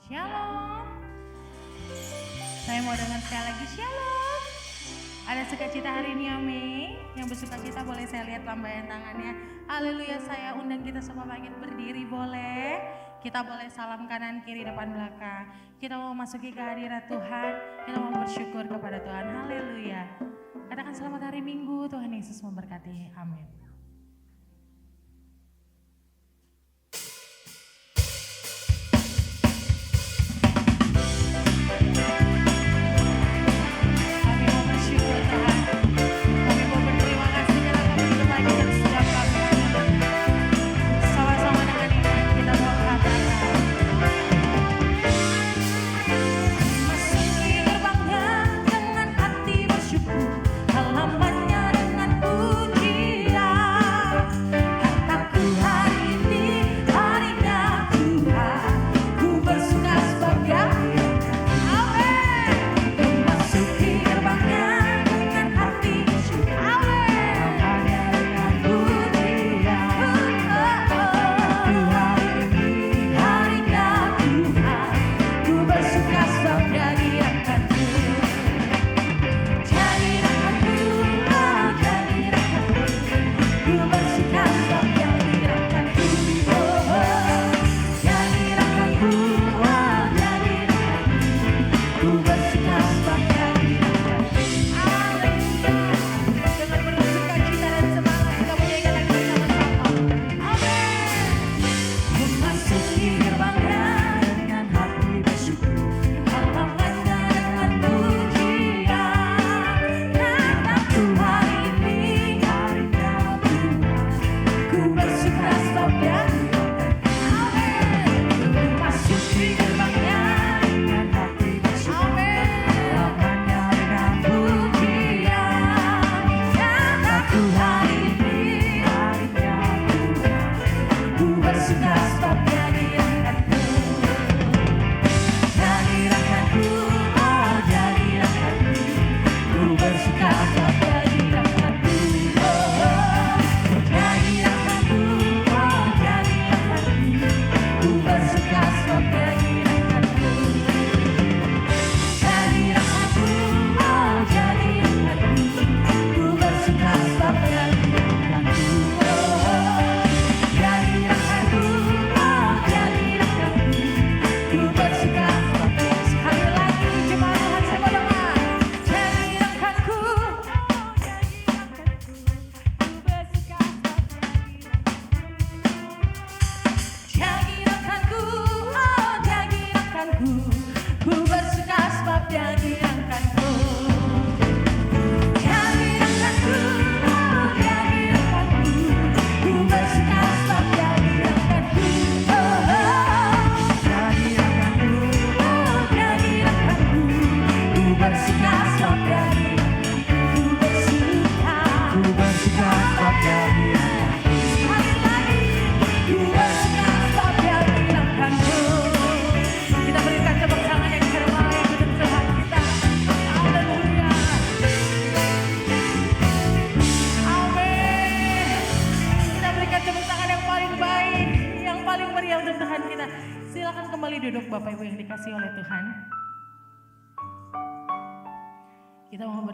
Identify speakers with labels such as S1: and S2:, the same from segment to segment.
S1: Shalom. Saya mau dengar sekali lagi shalom. Ada sukacita hari ini, amin. Yang bersukacita boleh saya lihat lambaian tangannya. Haleluya, saya undang kita semua bangkit berdiri boleh. Kita boleh salam kanan, kiri, depan, belakang. Kita mau masuki kehadirat Tuhan. Kita mau bersyukur kepada Tuhan. Haleluya. Katakan selamat hari Minggu, Tuhan Yesus memberkati. Amin.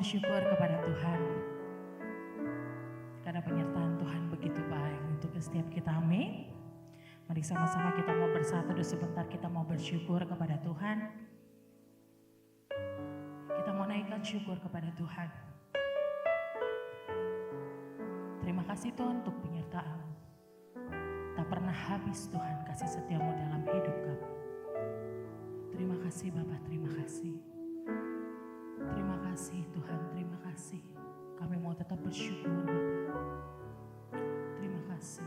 S1: Bersyukur kepada Tuhan karena penyertaan Tuhan begitu baik untuk setiap kita, amin. Mari sama-sama kita mau bersatu dulu sebentar, kita mau bersyukur kepada Tuhan. Kita mau naikkan syukur kepada Tuhan. Terima kasih Tuhan untuk penyertaan. Tak pernah habis Tuhan kasih setiamu dalam hidup kami. Terima kasih Bapak, terima kasih. Terima kasih Tuhan, terima kasih. Kami mau tetap bersyukur Bapak. Terima kasih.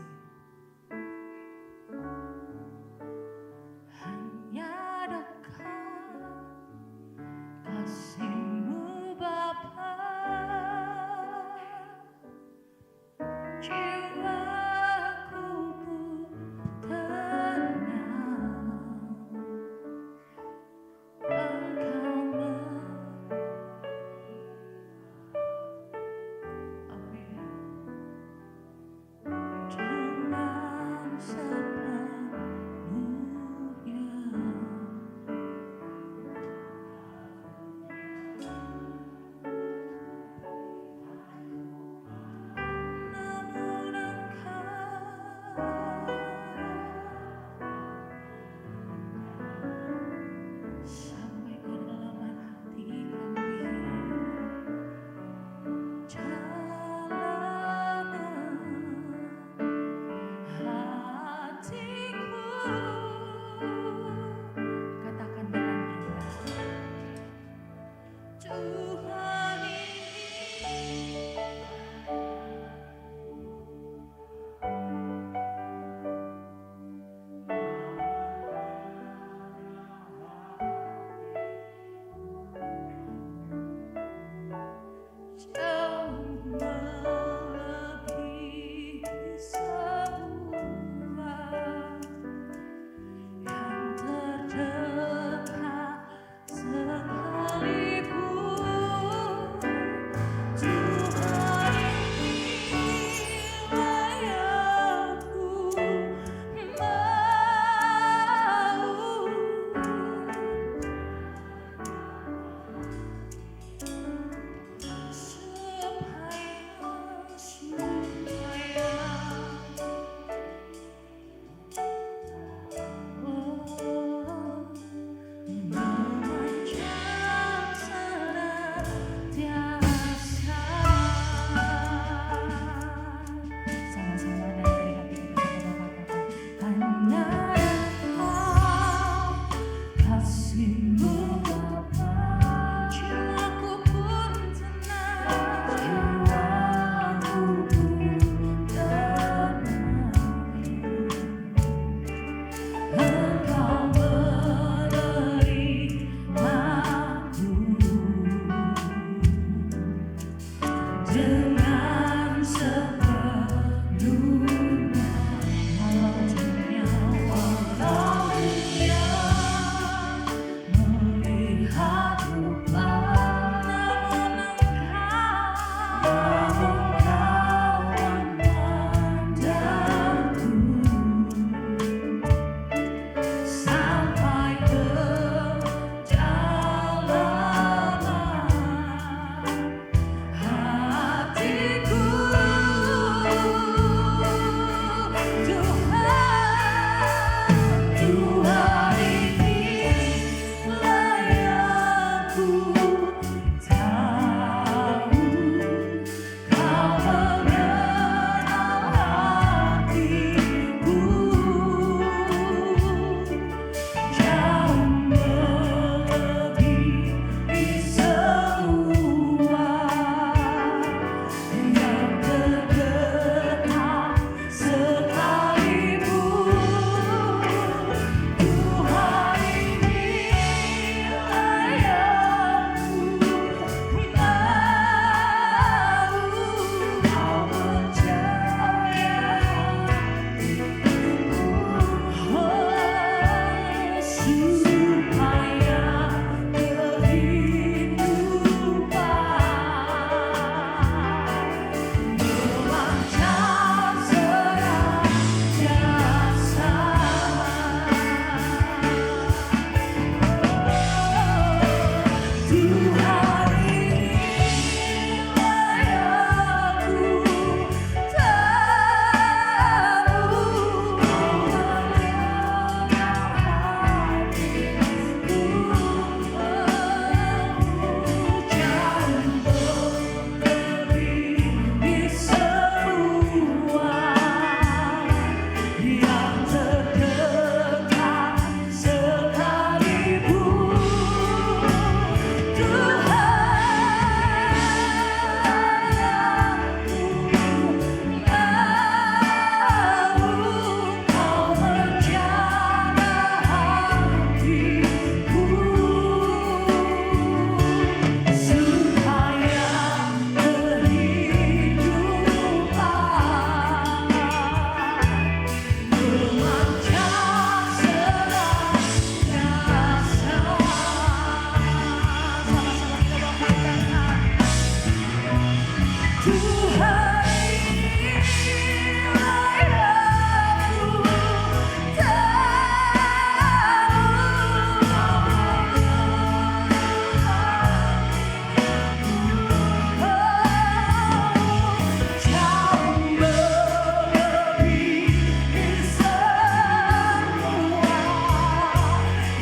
S1: Hanya dekat kasih-Mu Bapa, jiwaku pun tenang. Engkau amin.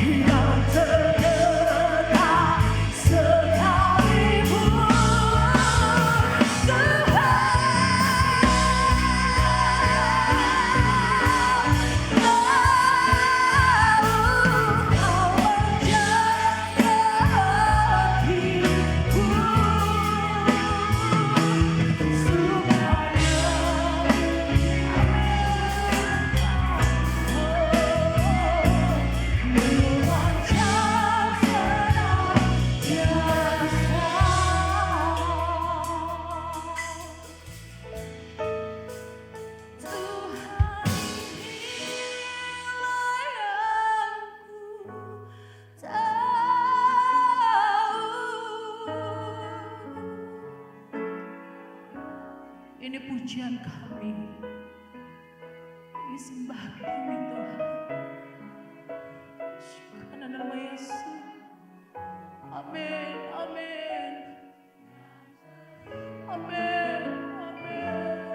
S2: yang terdekat sekalipun ini pujian kami, ini sembah kami Tuhan. Karena nama Yesus. Amin, amin. Amin, amin.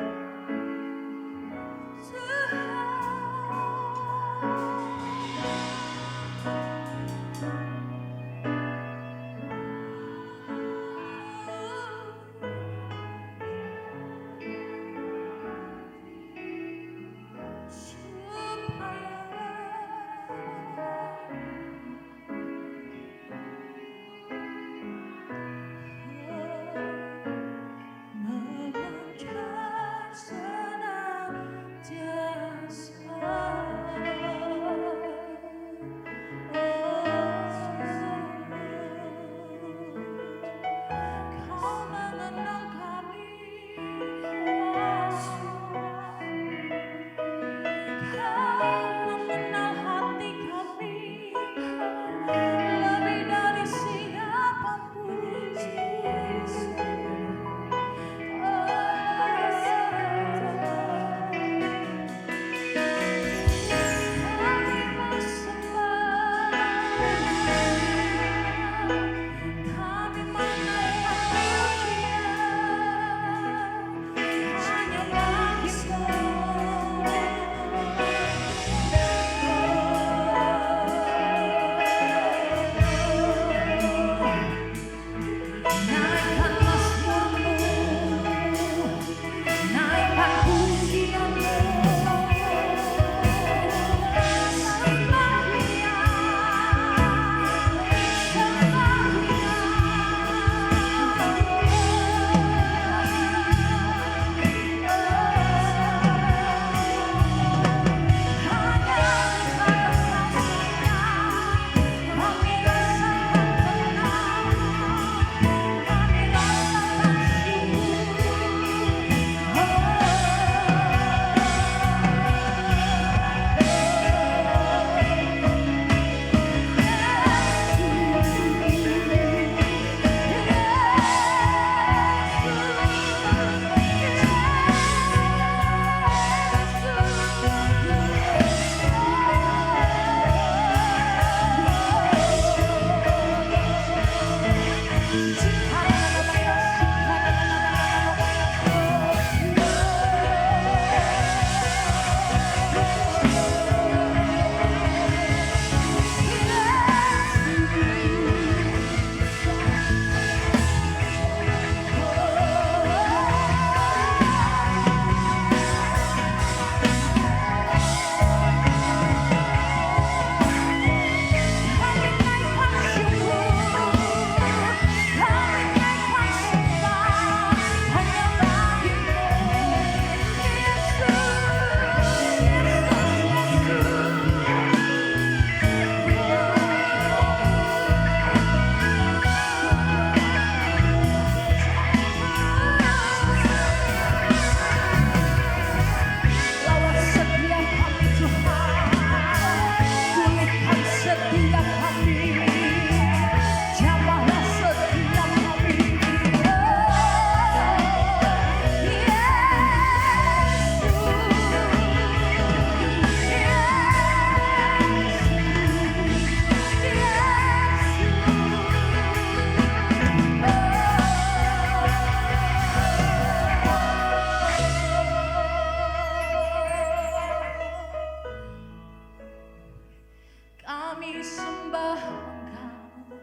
S2: sembah Engkau,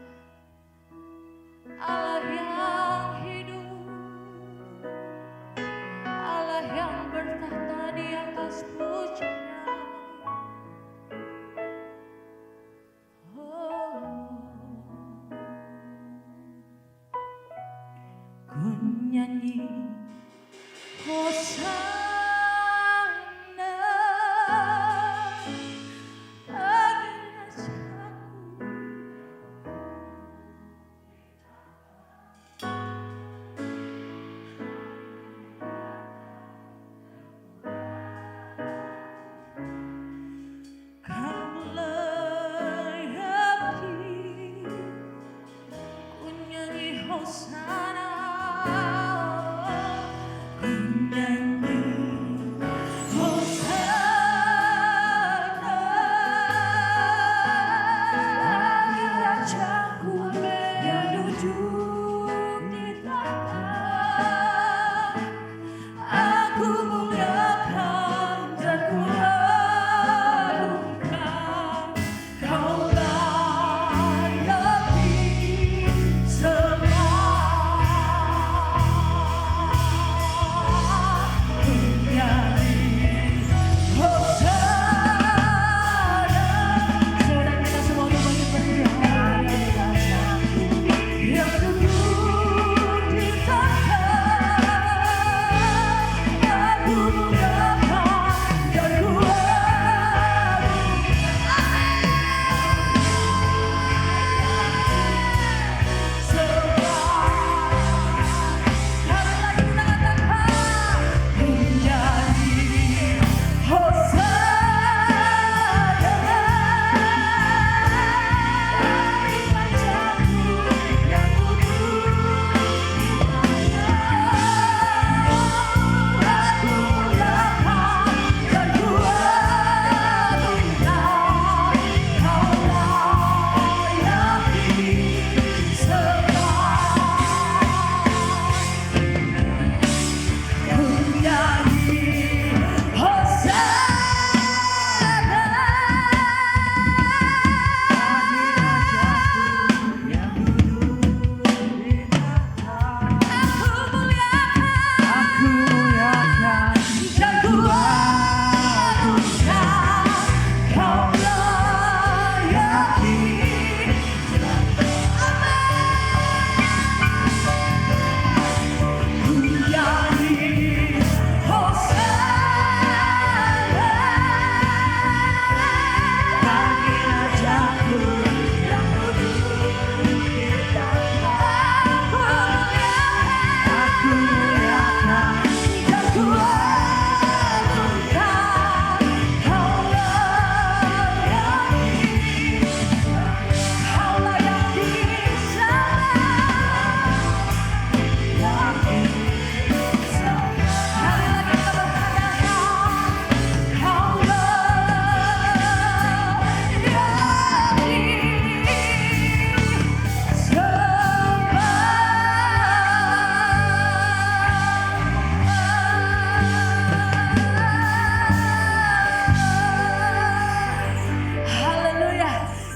S2: Allah yang hidup, Allah yang bertahta di atas pujian. Oh, ku nyanyi Hosana, bagi rajaku. Kau layak ku nyanyi Hosana.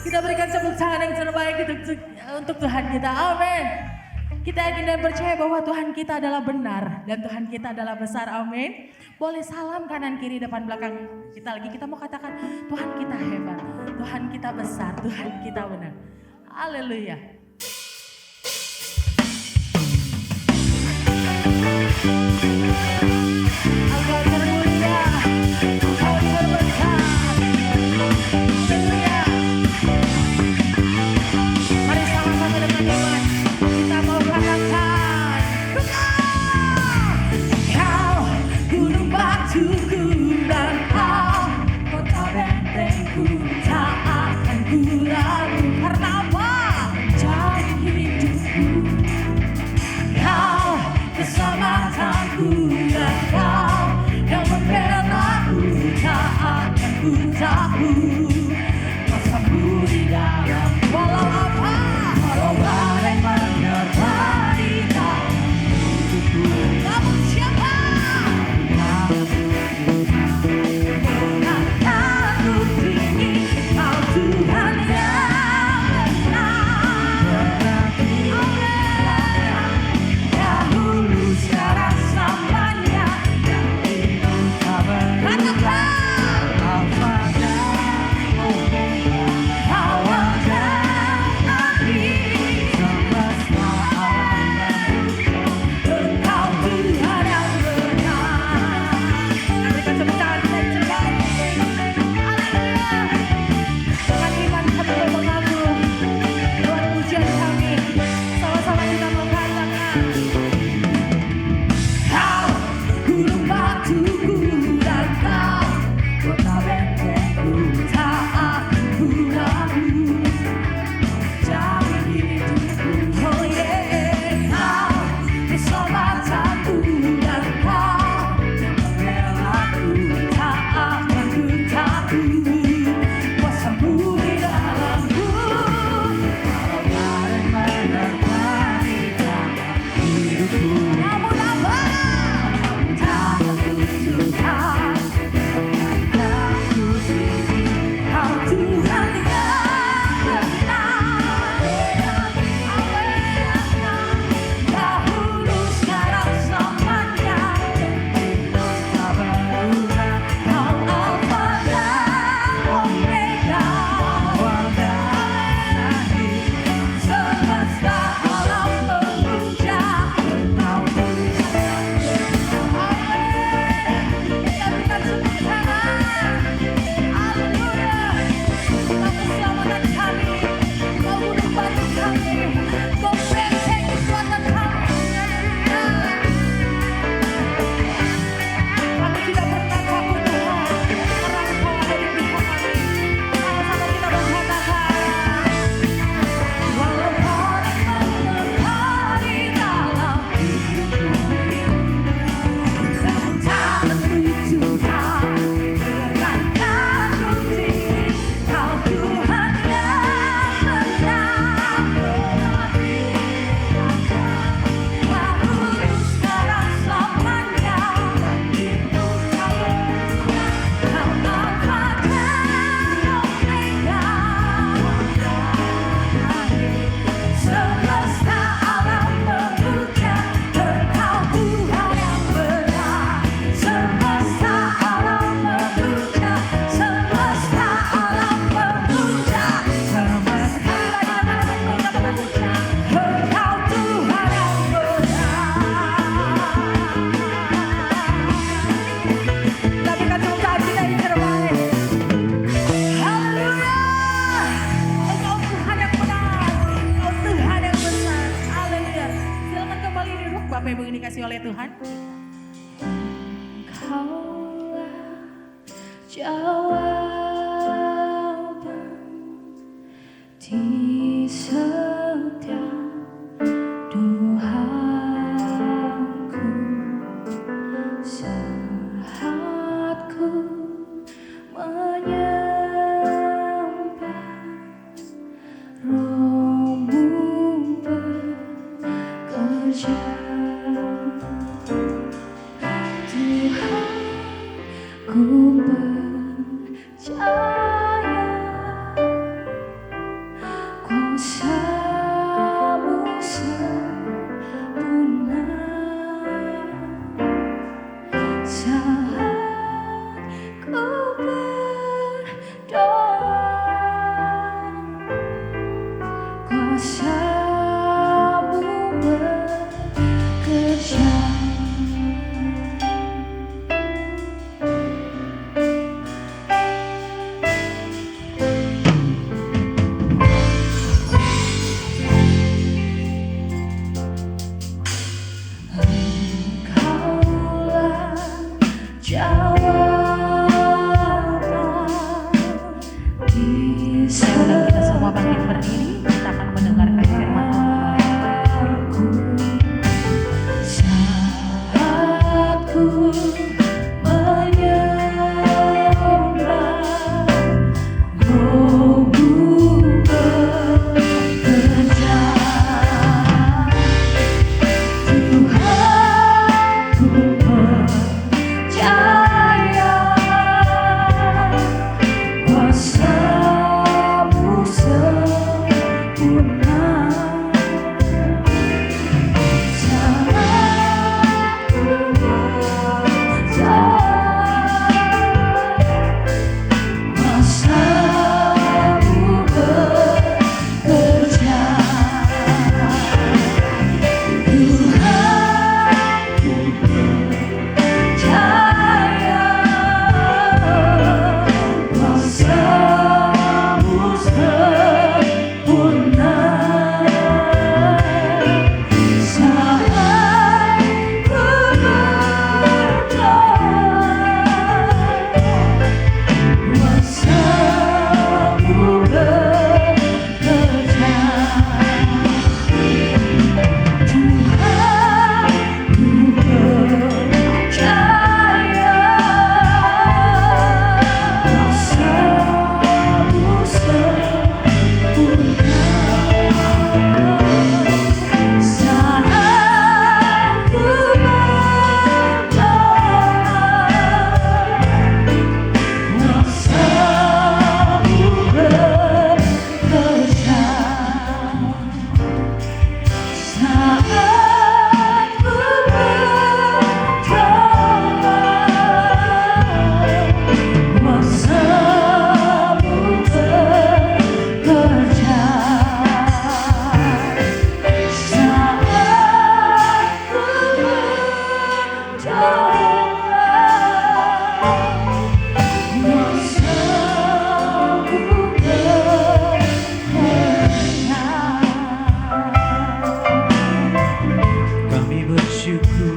S2: Kita berikan tepuk tangan yang terbaik untuk Tuhan kita. Amin. Kita yakin dan percaya bahwa Tuhan kita adalah benar dan Tuhan kita adalah besar. Amin. Boleh salam kanan kiri depan belakang kita lagi. Kita mau katakan Tuhan kita hebat, Tuhan kita besar, Tuhan kita benar. Haleluya. Engkau termulia, Engkau terbesar. Mari sama-sama dengan iman kita mau katakan, Kau gunung batuku dan Kau kota bentengku, tak akan ku ragu. Karena apa? Jadi hidupku, Kau keselamatanku.
S1: dikasih oleh Tuhan.
S2: Engkaulah jawaban di setiap doaku, saat ku menyembah Roh-Mu bekerja. Tuhan, ku percaya kuasa-Mu sempurna saat ku berdoa. Kuasa-Mu bekerja. Engkaulah jawaban di
S1: Undang kita semua bangkit berdiri, kita akan mendengarkan firman Tuhan.
S2: saat ku menyembah Roh-Mu bekerja. Tuhan, ku percaya kuasa-Mu sempurna saat ku berdoa. Kuasa-Mu bekerja. Tuhan, ku percaya kuasa-Mu sempurna saat ku berdoa. Kuasa-Mu bekerja. Tuhan, ku percaya kuasa-Mu sempurna saat ku berdoa. Kuasa-Mu bekerja. Saat ku berdoa, kuasa-Mu bekerja. Saat ku berdoa, kuasa-Mu bekerja.
S3: Kami bersyukur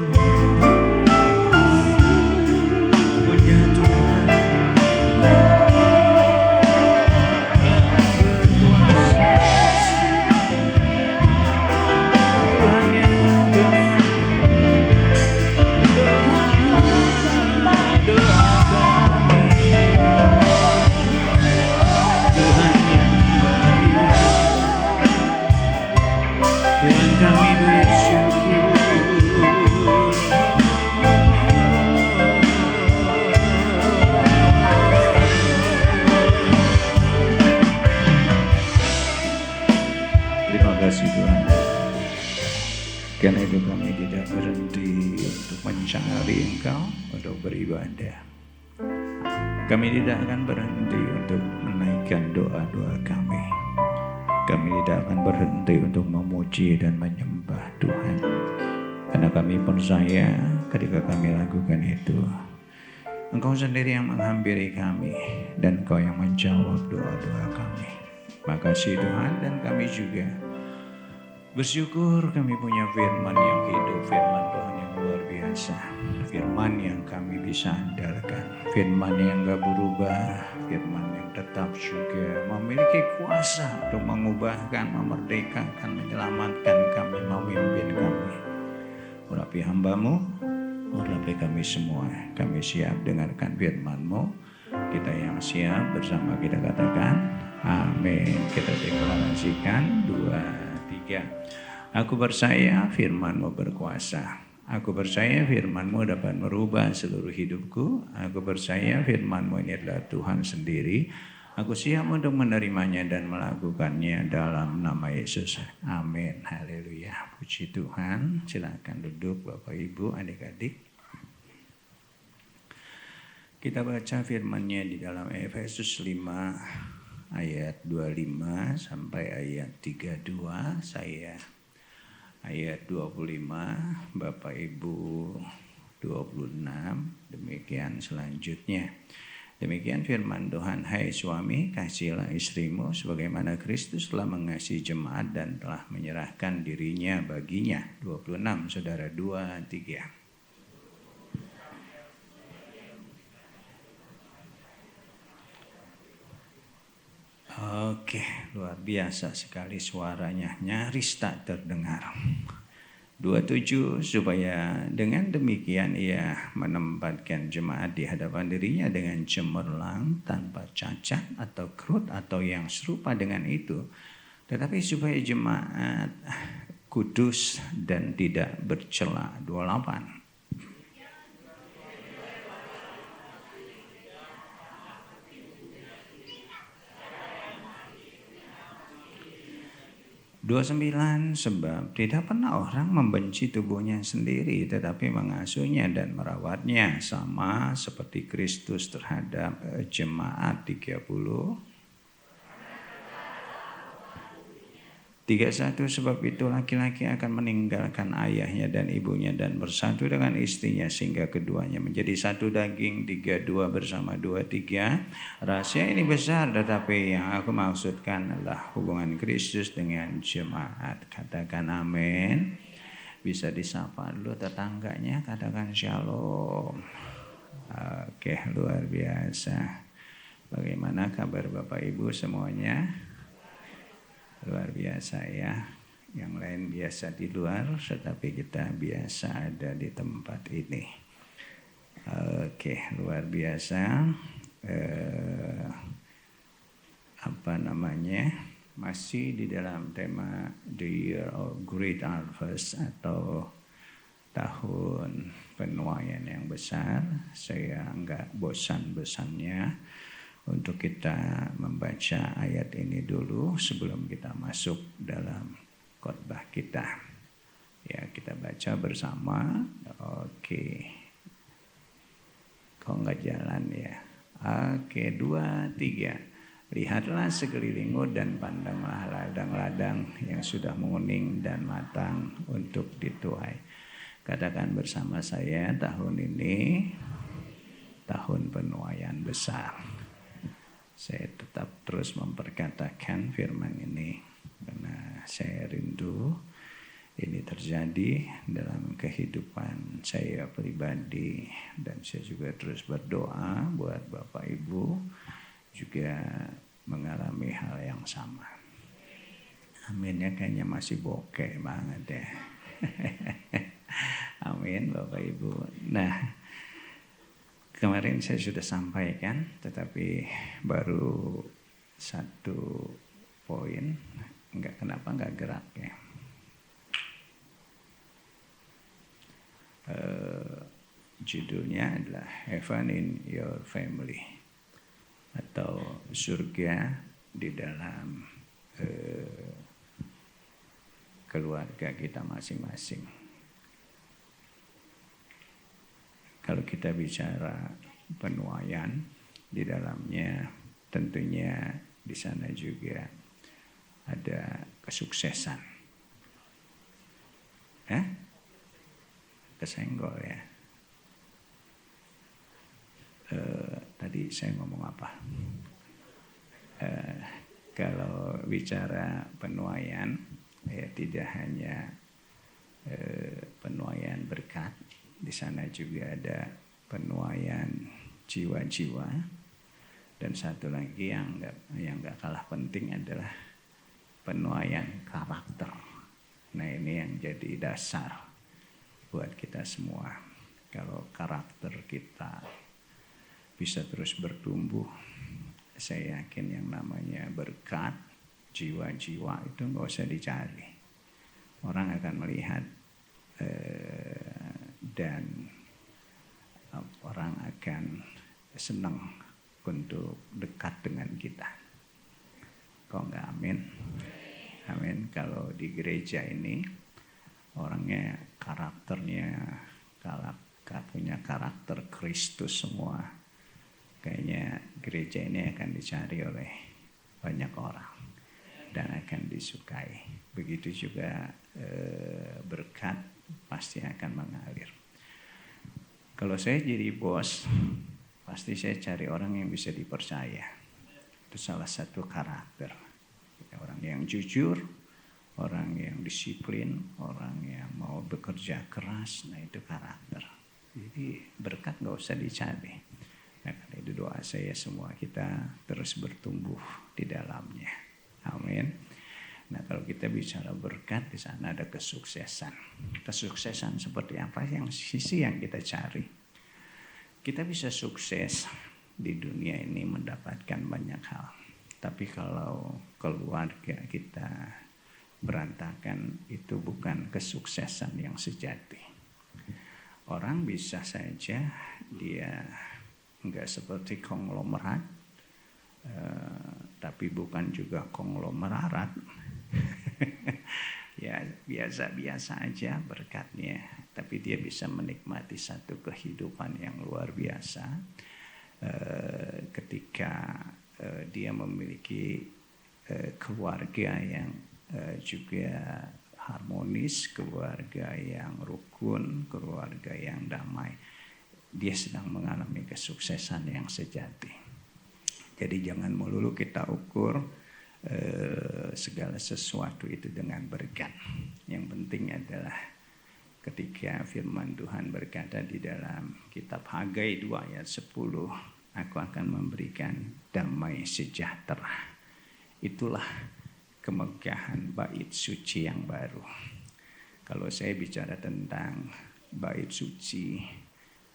S3: punya Tuhan Tuhan yang benar. Doa kami, Tuhan yang baik, Tuhan kami bersyukur. Terima kasih Tuhan. Karena itu kami tidak berhenti untuk mencari Engkau, untuk beribadah. Kami tidak akan berhenti untuk menaikkan doa-doa kami. Kami tidak akan berhenti untuk memuji dan menyembah Tuhan. Karena kami percaya ketika kami lakukan itu, Engkau sendiri yang menghampiri kami dan Engkau yang menjawab doa-doa kami. Makasih Tuhan, dan kami juga Bersyukur kami punya firman yang hidup, firman Tuhan yang luar biasa. Firman yang kami bisa andalkan, firman yang gak berubah, firman yang tetap juga memiliki kuasa untuk mengubahkan, memerdekakan, menyelamatkan kami, memimpin kami. Urapi hamba-Mu, urapi kami semua. Kami siap dengarkan firman-Mu. Kita yang siap bersama kita katakan amin. Kita deklarasikan 2, 3. Aku percaya firman-Mu berkuasa. Aku percaya firman-Mu dapat merubah seluruh hidupku. Aku percaya firman-Mu ini adalah Tuhan sendiri. Aku siap untuk menerimanya dan melakukannya dalam nama Yesus. Amin. Haleluya. Puji Tuhan. Silakan duduk Bapak Ibu, adik-adik. Kita baca firman-Nya di dalam Efesus 5 ayat 25 sampai ayat 32. Saya ayat 25, Bapak Ibu 26. Demikian selanjutnya. Demikian firman Tuhan, hai suami, kasihilah istrimu sebagaimana Kristus telah mengasihi jemaat dan telah menyerahkan dirinya baginya. 26, saudara, 2, 3. Oke, luar biasa sekali suaranya, nyaris tak terdengar. 27, supaya dengan demikian ia menempatkan jemaat di hadapan dirinya dengan cemerlang, tanpa cacat atau krut atau yang serupa dengan itu. Tetapi supaya jemaat kudus dan tidak bercela. 28. 29, sebab tidak pernah orang membenci tubuhnya sendiri tetapi mengasuhnya dan merawatnya sama seperti Kristus terhadap jemaat. 30. 31, sebab itu laki-laki akan meninggalkan ayahnya dan ibunya dan bersatu dengan istrinya sehingga keduanya menjadi satu daging. 32 bersama 23. Rahasia ini besar tetapi yang aku maksudkan adalah hubungan Kristus dengan jemaat. Katakan amin. Bisa disapa dulu tetangganya, katakan shalom. Oke, luar biasa. Bagaimana kabar Bapak Ibu semuanya? Luar biasa ya. Yang lain biasa di luar, tetapi kita biasa ada di tempat ini. Oke, luar biasa. Masih di dalam tema The Year of Great Harvest atau tahun penuaian yang besar. Saya enggak bosan-bosannya untuk kita membaca ayat ini dulu sebelum kita masuk dalam khotbah kita. Ya, kita baca bersama. Oke. Kok nggak jalan ya? Oke, 2, 3. Lihatlah sekelilingmu dan pandanglah ladang-ladang yang sudah menguning dan matang untuk dituai. Katakan bersama saya, tahun ini tahun penuaian besar. Saya tetap terus memperkatakan firman ini karena saya rindu ini terjadi dalam kehidupan saya pribadi, dan saya juga terus berdoa buat Bapak Ibu juga mengalami hal yang sama. Amin ya, kayaknya masih bokeh banget ya. Amin Bapak Ibu. Nah, kemarin saya sudah sampaikan, tetapi baru 1 poin, kenapa nggak gerak ya. Judulnya adalah Heaven in Your Family, atau surga di dalam keluarga kita masing-masing. Kalau kita bicara penuaian, di dalamnya tentunya di sana juga ada kesuksesan. Kesenggol ya. Tadi saya ngomong apa? Kalau bicara penuaian, Ya, tidak hanya penuaian berkat, di sana juga ada penuaian jiwa-jiwa. Dan satu lagi yang nggak kalah penting adalah penuaian karakter. Nah, ini yang jadi dasar buat kita semua. Kalau karakter kita bisa terus bertumbuh, saya yakin yang namanya berkat, jiwa-jiwa itu nggak usah dicari. Orang akan melihat dan orang akan senang untuk dekat dengan kita. Kok nggak amin? Amin. Kalau di gereja ini orangnya karakternya punya karakter Kristus semua, kayaknya gereja ini akan dicari oleh banyak orang dan akan disukai. Begitu juga berkat pasti akan mengalir. Kalau saya jadi bos, pasti saya cari orang yang bisa dipercaya. Itu salah satu karakter. Orang yang jujur, orang yang disiplin, orang yang mau bekerja keras, nah itu karakter. Jadi berkat gak usah dicari. Nah, karena itu doa saya semua kita terus bertumbuh di dalamnya. Amin. Nah, kalau kita bicara berkat, di sana ada kesuksesan. Kesuksesan seperti apa yang sisi yang kita cari? Kita bisa sukses di dunia ini mendapatkan banyak hal. Tapi kalau keluarga kita berantakan, itu bukan kesuksesan yang sejati. Orang bisa saja dia enggak seperti konglomerat, tapi bukan juga konglomerat. Ya biasa-biasa aja berkatnya, tapi dia bisa menikmati satu kehidupan yang luar biasa ketika dia memiliki keluarga yang juga harmonis, keluarga yang rukun, keluarga yang damai. Dia sedang mengalami kesuksesan yang sejati. Jadi jangan melulu kita ukur segala sesuatu itu dengan berkat. Yang penting adalah ketika firman Tuhan berkata di dalam kitab Hagai 2 ayat 10, aku akan memberikan damai sejahtera. Itulah kemegahan bait suci yang baru. Kalau saya bicara tentang bait suci,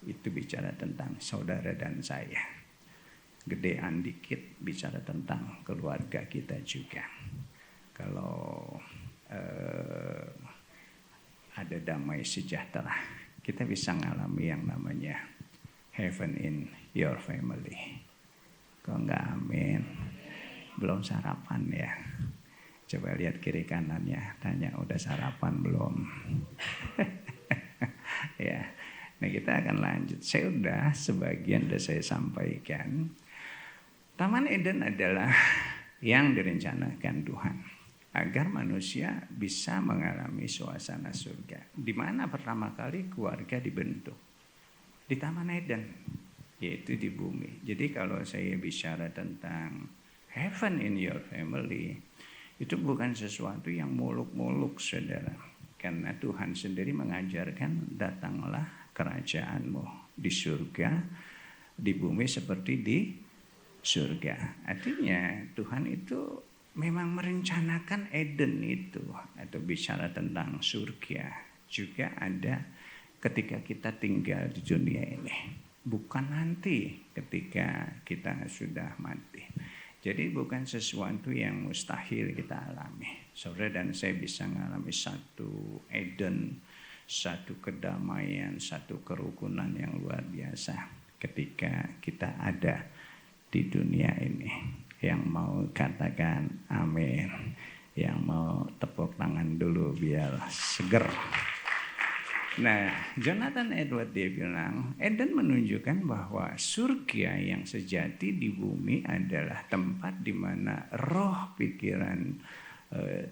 S3: itu bicara tentang saudara dan saya. Gedean dikit bicara tentang keluarga kita juga. Kalau ada damai sejahtera, kita bisa mengalami yang namanya heaven in your family. Kok enggak amin? Belum sarapan ya? Coba lihat kiri kanannya, tanya udah sarapan belum? Ya, nah kita akan lanjut. Sebagian sudah saya sampaikan. Taman Eden adalah yang direncanakan Tuhan agar manusia bisa mengalami suasana surga. Di mana pertama kali keluarga dibentuk? Di Taman Eden, yaitu di bumi. Jadi kalau saya bicara tentang heaven in your family, itu bukan sesuatu yang muluk-muluk, saudara. Karena Tuhan sendiri mengajarkan, datanglah kerajaanmu di surga, di bumi seperti di surga. Artinya Tuhan itu memang merencanakan Eden itu, atau bicara tentang surga juga ada ketika kita tinggal di dunia ini, bukan nanti ketika kita sudah mati. Jadi bukan sesuatu yang mustahil kita alami. Saudara dan saya bisa mengalami satu Eden, satu kedamaian, satu kerukunan yang luar biasa ketika kita ada di dunia ini. Yang mau katakan amin, yang mau tepuk tangan dulu biar seger. Nah, Jonathan Edwards dia bilang, Eden menunjukkan bahwa surga yang sejati di bumi adalah tempat di mana roh, pikiran,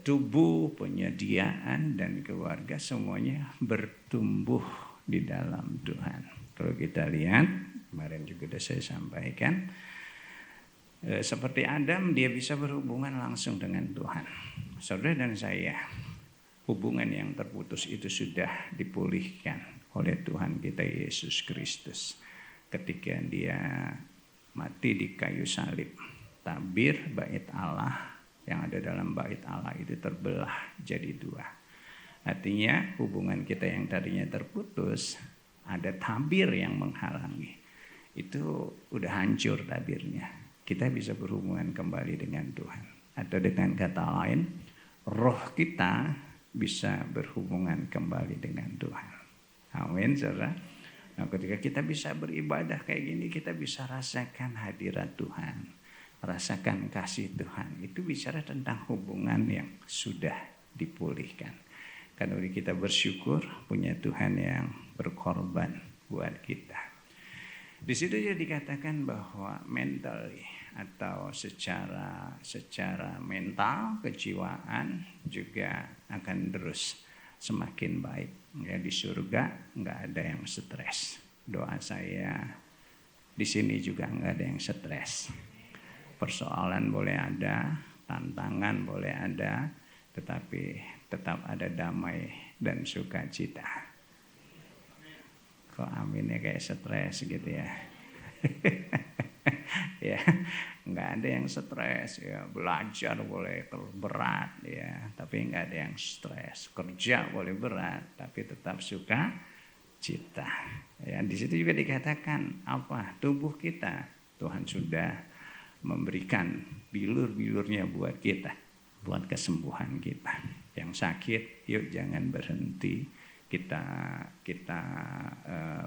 S3: tubuh, penyediaan, dan keluarga semuanya bertumbuh di dalam Tuhan. Kalau kita lihat, kemarin juga sudah saya sampaikan, seperti Adam, dia bisa berhubungan langsung dengan Tuhan. Saudara dan saya, hubungan yang terputus itu sudah dipulihkan oleh Tuhan kita Yesus Kristus ketika dia mati di kayu salib. Tabir bait Allah yang ada dalam bait Allah itu terbelah jadi dua. Artinya hubungan kita yang tadinya terputus, ada tabir yang menghalangi. Itu udah hancur tabirnya. Kita bisa berhubungan kembali dengan Tuhan. Atau dengan kata lain, roh kita bisa berhubungan kembali dengan Tuhan. Amin, saudara. Nah, ketika kita bisa beribadah kayak gini, kita bisa rasakan hadirat Tuhan, rasakan kasih Tuhan. Itu bicara tentang hubungan yang sudah dipulihkan. Karena kita bersyukur punya Tuhan yang berkorban buat kita. Di situ juga dikatakan bahwa mentally atau secara mental, kejiwaan juga akan terus semakin baik. Ya, di surga nggak ada yang stres. Doa saya di sini juga nggak ada yang stres. Persoalan boleh ada, tantangan boleh ada, tetapi tetap ada damai dan sukacita. Kok aminnya kayak stres gitu ya? Ya, nggak ada yang stres ya. Belajar boleh berat ya, tapi nggak ada yang stres. Kerja boleh berat, tapi tetap suka cita. Ya, di situ juga dikatakan apa? Tubuh kita Tuhan sudah memberikan bilur-bilurnya buat kita, buat kesembuhan kita. Yang sakit, yuk jangan berhenti. Kita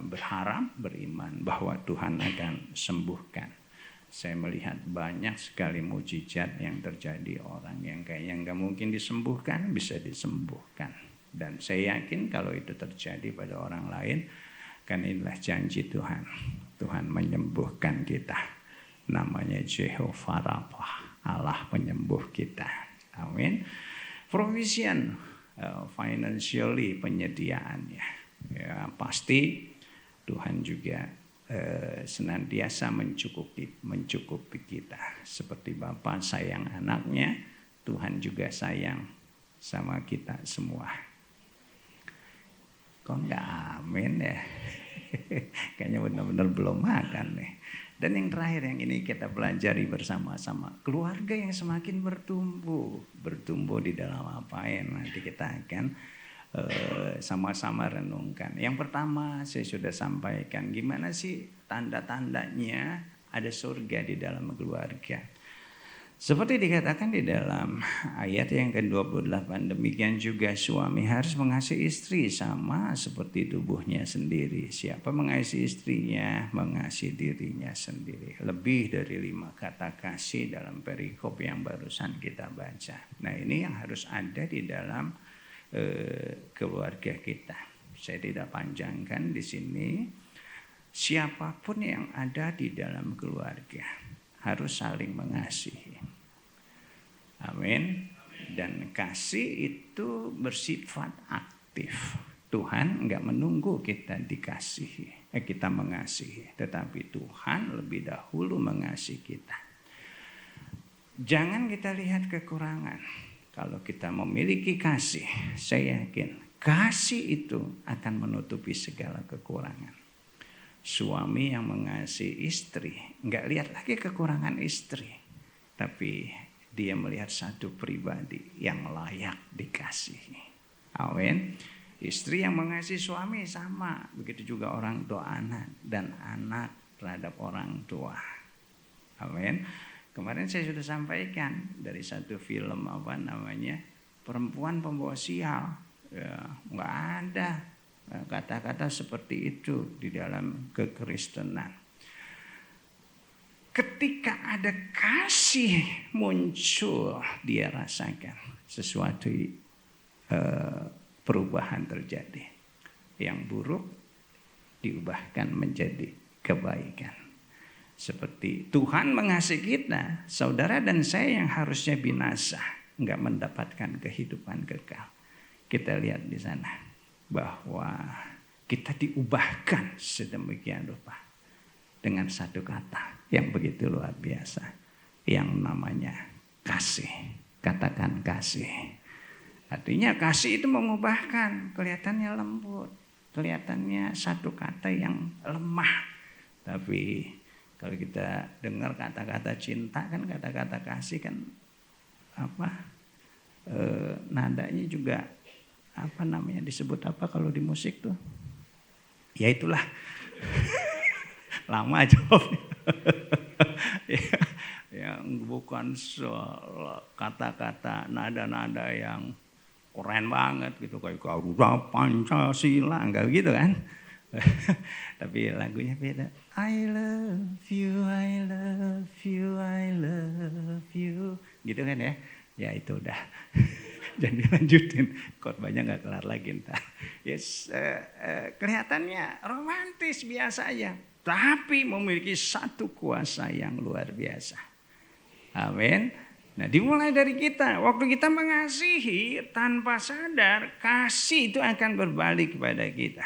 S3: berharap, beriman bahwa Tuhan akan sembuhkan. Saya melihat banyak sekali mujizat yang terjadi, orang yang kayaknya nggak mungkin disembuhkan bisa disembuhkan. Dan saya yakin kalau itu terjadi pada orang lain, kan inilah janji Tuhan. Tuhan menyembuhkan kita. Namanya Jehovah Rafa, Allah penyembuh kita. Amin. Provision, financially penyediaannya. Ya, pasti Tuhan juga senantiasa mencukupi kita. Seperti Bapa sayang anaknya, Tuhan juga sayang sama kita semua. Kok nggak amin ya? Kayaknya benar-benar belum makan nih. Dan yang terakhir yang ini kita pelajari bersama-sama, keluarga yang semakin bertumbuh di dalam apa yang nanti kita akan sama-sama renungkan. Yang pertama saya sudah sampaikan, gimana sih tanda-tandanya ada surga di dalam keluarga. Seperti dikatakan di dalam ayat yang ke-28, demikian juga suami harus mengasihi istri sama seperti tubuhnya sendiri. Siapa mengasihi istrinya, mengasihi dirinya sendiri. Lebih dari 5 kata kasih dalam perikop yang barusan kita baca. Nah, ini yang harus ada di dalam keluarga kita. Saya tidak panjangkan di sini. Siapapun yang ada di dalam keluarga harus saling mengasihi. Amin. Dan kasih itu bersifat aktif. Tuhan enggak menunggu kita dikasihi, kita mengasihi, tetapi Tuhan lebih dahulu mengasihi kita. Jangan kita lihat kekurangan. Kalau kita memiliki kasih, saya yakin kasih itu akan menutupi segala kekurangan. Suami yang mengasihi istri, enggak lihat lagi kekurangan istri, tapi dia melihat satu pribadi yang layak dikasihi. Amin. Istri yang mengasihi suami sama, begitu juga orang tua anak dan anak terhadap orang tua. Amin. Kemarin saya sudah sampaikan dari satu film Perempuan Pembawa Sial. Ya, nggak ada kata-kata seperti itu di dalam kekristenan. Ketika ada kasih muncul, dia rasakan sesuatu perubahan terjadi. Yang buruk diubahkan menjadi kebaikan. Seperti Tuhan mengasihi kita, saudara dan saya yang harusnya binasa, enggak mendapatkan kehidupan kekal. Kita lihat di sana bahwa kita diubahkan sedemikian rupa dengan satu kata yang begitu luar biasa, yang namanya kasih. Katakan kasih. Artinya kasih itu mengubahkan, kelihatannya lembut, kelihatannya satu kata yang lemah. Tapi kalau kita dengar kata-kata cinta kan, kata-kata kasih kan nadanya juga disebut apa kalau di musik tuh? Ya itulah. Lama jawabnya. Yang bukan kata-kata nada-nada yang keren banget gitu, kayak Garuda Pancasila, enggak gitu kan. Tapi lagunya beda. I love you, I love you, I love you. Gitu kan ya. Ya itu udah. Jangan dilanjutin, khotbahnya nggak kelar lagi ntar. Yes, kelihatannya romantis biasa aja, tapi memiliki satu kuasa yang luar biasa. Amin. Nah, dimulai dari kita. Waktu kita mengasihi tanpa sadar, kasih itu akan berbalik kepada kita.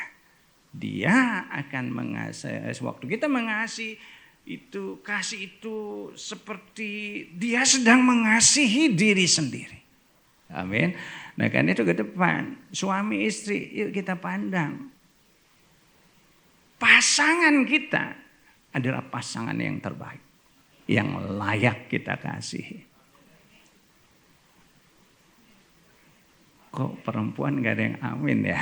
S3: Dia akan mengasihi. Waktu kita mengasihi itu, kasih itu seperti dia sedang mengasihi diri sendiri. Amin. Nah, karena itu ke depan suami istri, yuk kita pandang pasangan kita adalah pasangan yang terbaik, yang layak kita kasihi. Kok perempuan gak ada yang amin ya?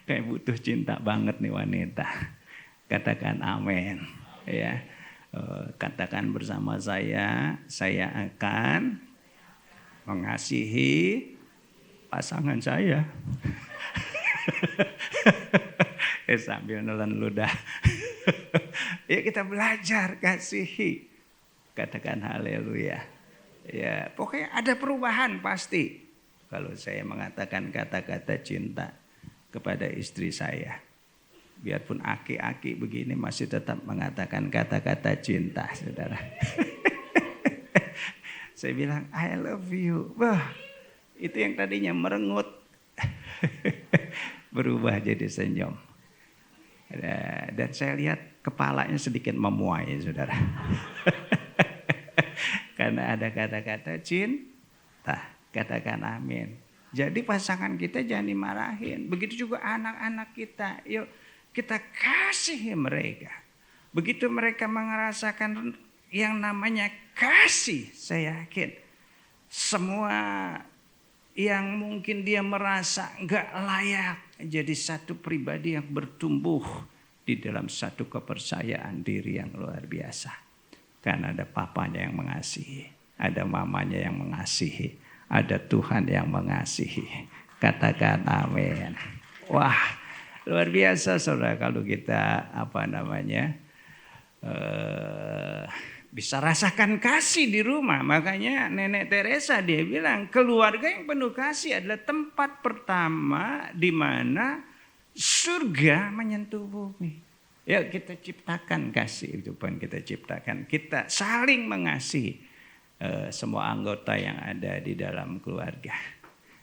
S3: Kayak butuh cinta banget nih wanita. Katakan amin. Ya, katakan bersama saya akan mengasihi pasangan saya. Sambil nelen ludah. Ya, kita belajar kasihi. Katakan haleluya. Ya, pokoknya ada perubahan pasti kalau saya mengatakan kata-kata cinta kepada istri saya. Biarpun aki-aki begini masih tetap mengatakan kata-kata cinta, saudara. Saya bilang I love you. Wah, itu yang tadinya merengut berubah jadi senyum. Dan saya lihat kepalanya sedikit memuai, saudara. Karena ada kata-kata cinta, katakan amin. Jadi pasangan kita jangan dimarahin. Begitu juga anak-anak kita. Yuk kita kasih mereka. Begitu mereka merasakan yang namanya kasih, saya yakin semua yang mungkin dia merasa enggak layak jadi satu pribadi yang bertumbuh di dalam satu kepercayaan diri yang luar biasa. Karena ada papanya yang mengasihi, ada mamanya yang mengasihi, ada Tuhan yang mengasihi. Katakan amin. Wah, luar biasa saudara kalau kita bisa rasakan kasih di rumah. Makanya Nenek Teresa dia bilang keluarga yang penuh kasih adalah tempat pertama di mana surga menyentuh bumi. Ya, kita ciptakan kasih, itu pun kita ciptakan. Kita saling mengasihi semua anggota yang ada di dalam keluarga.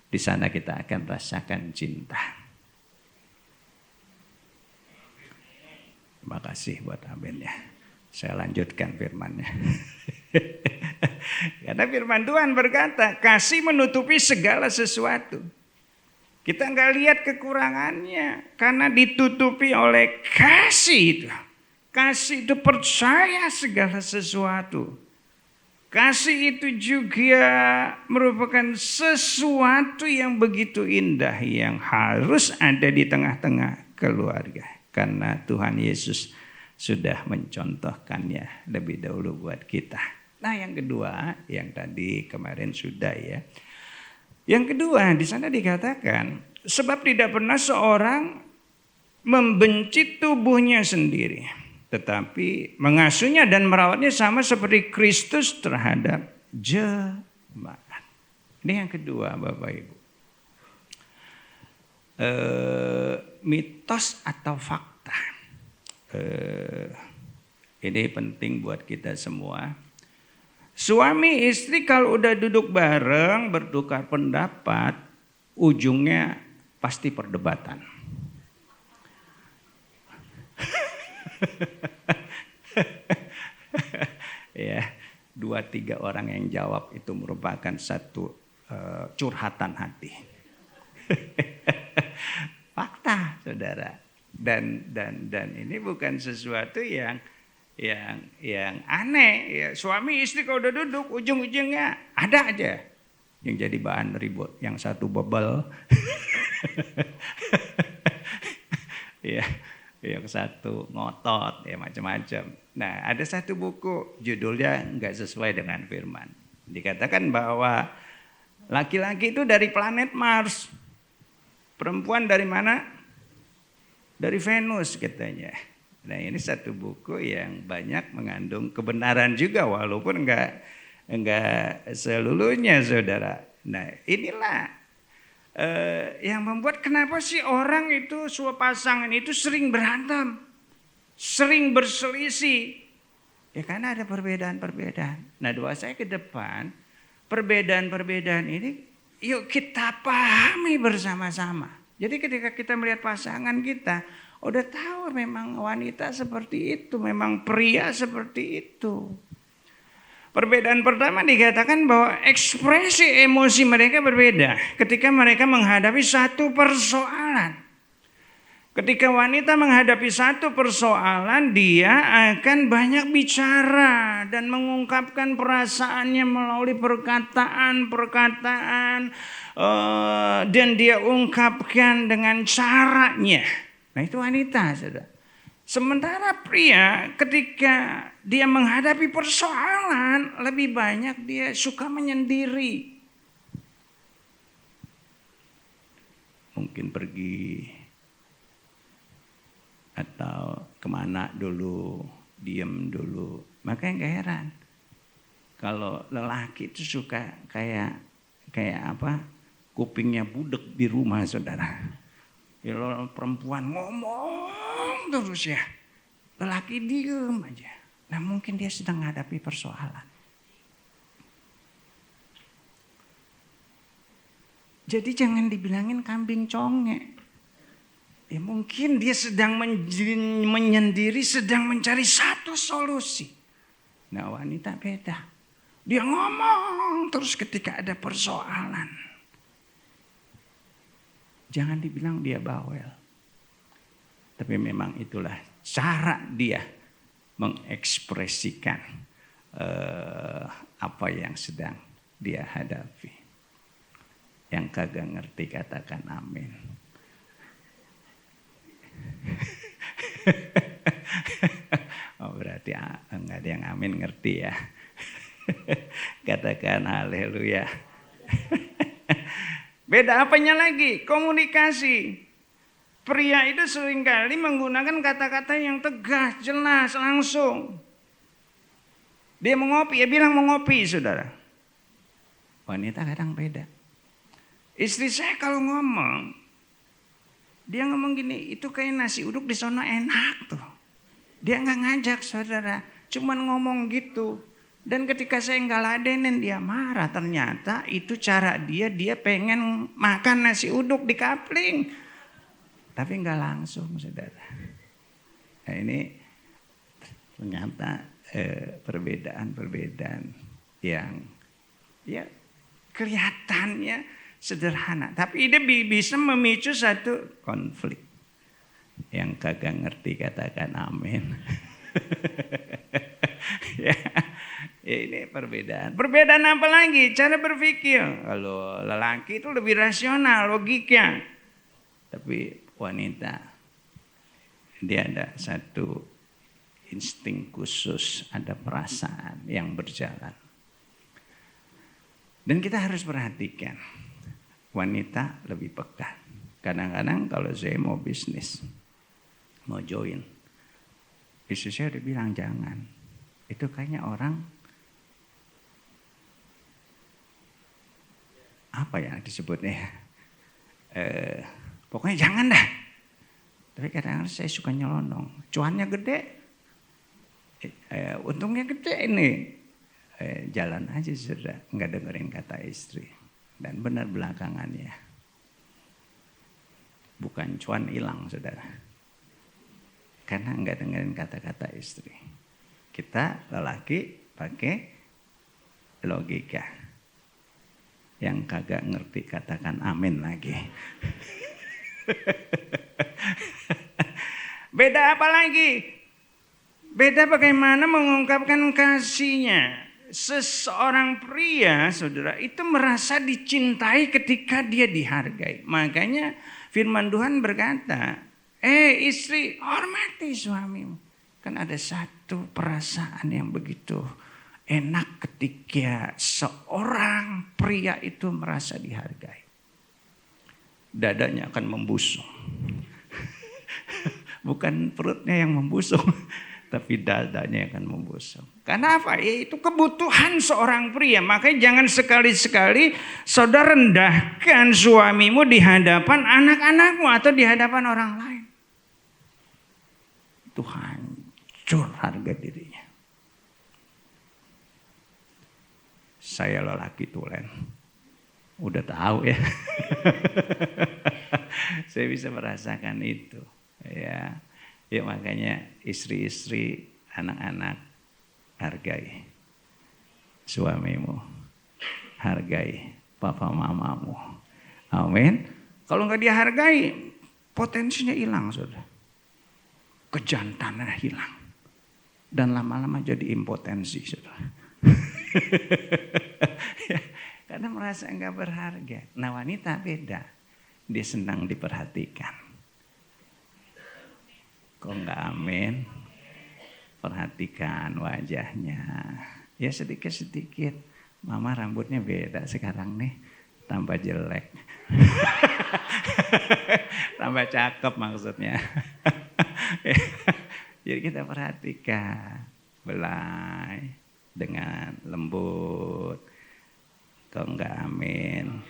S3: Di sana kita akan rasakan cinta. Terima kasih buat amin ya. Saya lanjutkan firman-Nya. Karena firman Tuhan berkata, kasih menutupi segala sesuatu. Kita nggak lihat kekurangannya karena ditutupi oleh kasih itu. Kasih itu percaya segala sesuatu. Kasih itu juga merupakan sesuatu yang begitu indah yang harus ada di tengah-tengah keluarga. Karena Tuhan Yesus sudah mencontohkannya lebih dahulu buat kita. Nah, yang kedua, yang tadi kemarin sudah ya. Yang kedua, di sana dikatakan, sebab tidak pernah seorang membenci tubuhnya sendiri, tetapi mengasuhnya dan merawatnya sama seperti Kristus terhadap jemaat. Ini yang kedua, Bapak Ibu. Mitos atau fakta. Ini penting buat kita semua. Suami istri kalau udah duduk bareng bertukar pendapat, ujungnya pasti perdebatan. Ya, 2-3 orang yang jawab itu merupakan satu curhatan hati. Fakta, saudara. Dan ini bukan sesuatu yang aneh. Ya, suami istri kalau udah duduk ujung-ujungnya ada aja yang jadi bahan ribut. Yang satu bebel, ya, yang satu ngotot, ya macam-macam. Nah, ada satu buku judulnya nggak sesuai dengan firman. Dikatakan bahwa laki-laki itu dari planet Mars, perempuan dari mana? Dari Venus katanya. Nah, ini satu buku yang banyak mengandung kebenaran juga walaupun enggak seluruhnya, saudara. Nah, inilah yang membuat kenapa sih orang itu pasangan itu sering berantem, sering berselisih. Ya karena ada perbedaan-perbedaan. Nah, doa saya ke depan, perbedaan-perbedaan ini yuk kita pahami bersama-sama. Jadi ketika kita melihat pasangan kita, udah tahu memang wanita seperti itu, memang pria seperti itu. Perbedaan pertama dikatakan bahwa ekspresi emosi mereka berbeda ketika mereka menghadapi satu persoalan. Ketika wanita menghadapi satu persoalan, dia akan banyak bicara dan mengungkapkan perasaannya melalui perkataan, dan dia ungkapkan dengan caranya. Nah, itu wanita, saudara. Sementara pria ketika dia menghadapi persoalan, lebih banyak dia suka menyendiri. Mungkin pergi atau kemana dulu, diem dulu. Makanya gak heran kalau lelaki itu suka kayak apa, kupingnya budek di rumah, saudara. Kalau perempuan ngomong terus ya, lelaki diem aja. Nah, mungkin dia sedang menghadapi persoalan. Jadi jangan dibilangin kambing conge. Ya mungkin dia sedang menyendiri, sedang mencari satu solusi. Nah, wanita beda. Dia ngomong terus ketika ada persoalan. Jangan dibilang dia bawel. Tapi memang itulah cara dia mengekspresikan apa yang sedang dia hadapi. Yang kagak ngerti katakan amin. Oh, berarti enggak ada yang amin ngerti ya. Katakan haleluya. Beda apanya lagi? Komunikasi. Pria itu seringkali menggunakan kata-kata yang tegas, jelas, langsung. Dia mau ngopi, ya bilang mau ngopi, saudara. Wanita kadang beda. Istri saya kalau ngomong, dia ngomong gini, itu kayak nasi uduk di sono enak tuh. Dia nggak ngajak, saudara, cuman ngomong gitu. Dan ketika saya nggak ladenin, dia marah. Ternyata itu cara dia pengen makan nasi uduk di kapling. Tapi nggak langsung, saudara. Nah, ini ternyata perbedaan-perbedaan yang ya kelihatannya sederhana. Tapi dia bisa memicu satu konflik. Yang kagak ngerti katakan amin. Ya, ini perbedaan. Perbedaan apa lagi? Cara berpikir. Kalau lelaki itu lebih rasional, logika. Tapi wanita, dia ada satu insting khusus, ada perasaan yang berjalan. Dan kita harus perhatikan, wanita lebih peka. Kadang-kadang kalau saya mau bisnis, mau join, istri saya udah bilang jangan. Itu kayaknya orang, apa ya disebutnya, pokoknya jangan dah. Tapi kadang-kadang saya suka nyelonong, cuannya gede, untungnya gede ini. Jalan aja sudah, nggak dengerin kata istri. Dan benar belakangannya, bukan cuan hilang, saudara, karena nggak dengerin kata-kata istri. Kita lelaki pakai logika. Yang kagak ngerti katakan amin lagi. Beda apa lagi? Beda bagaimana mengungkapkan kasihnya. Seseorang pria, saudara, itu merasa dicintai ketika dia dihargai. Makanya firman Tuhan berkata, istri, hormati suamimu. Kan ada satu perasaan yang begitu enak ketika seorang pria itu merasa dihargai. Dadanya akan membusung. Bukan perutnya yang membusung, tapi dadanya akan membusung. Karena apa? Itu kebutuhan seorang pria. Makanya jangan sekali-sekali saudara rendahkan suamimu di hadapan anak-anakmu atau di hadapan orang lain. Itu hancur harga dirinya. Saya lelaki tulen. Udah tahu ya. Saya bisa merasakan itu. Ya, makanya istri-istri, anak-anak, hargai suamimu, hargai papa mamamu. Amin. Kalau nggak dihargai, potensinya hilang, saudara. Kejantanan hilang, dan lama-lama jadi impotensi, saudara. Karena merasa nggak berharga. Nah, wanita beda, dia senang diperhatikan. Kok nggak amin? Perhatikan wajahnya. Ya sedikit-sedikit. Mama rambutnya beda sekarang nih. Tambah jelek. Tambah cakep maksudnya. Jadi kita perhatikan. Belai dengan lembut. Kok nggak amin?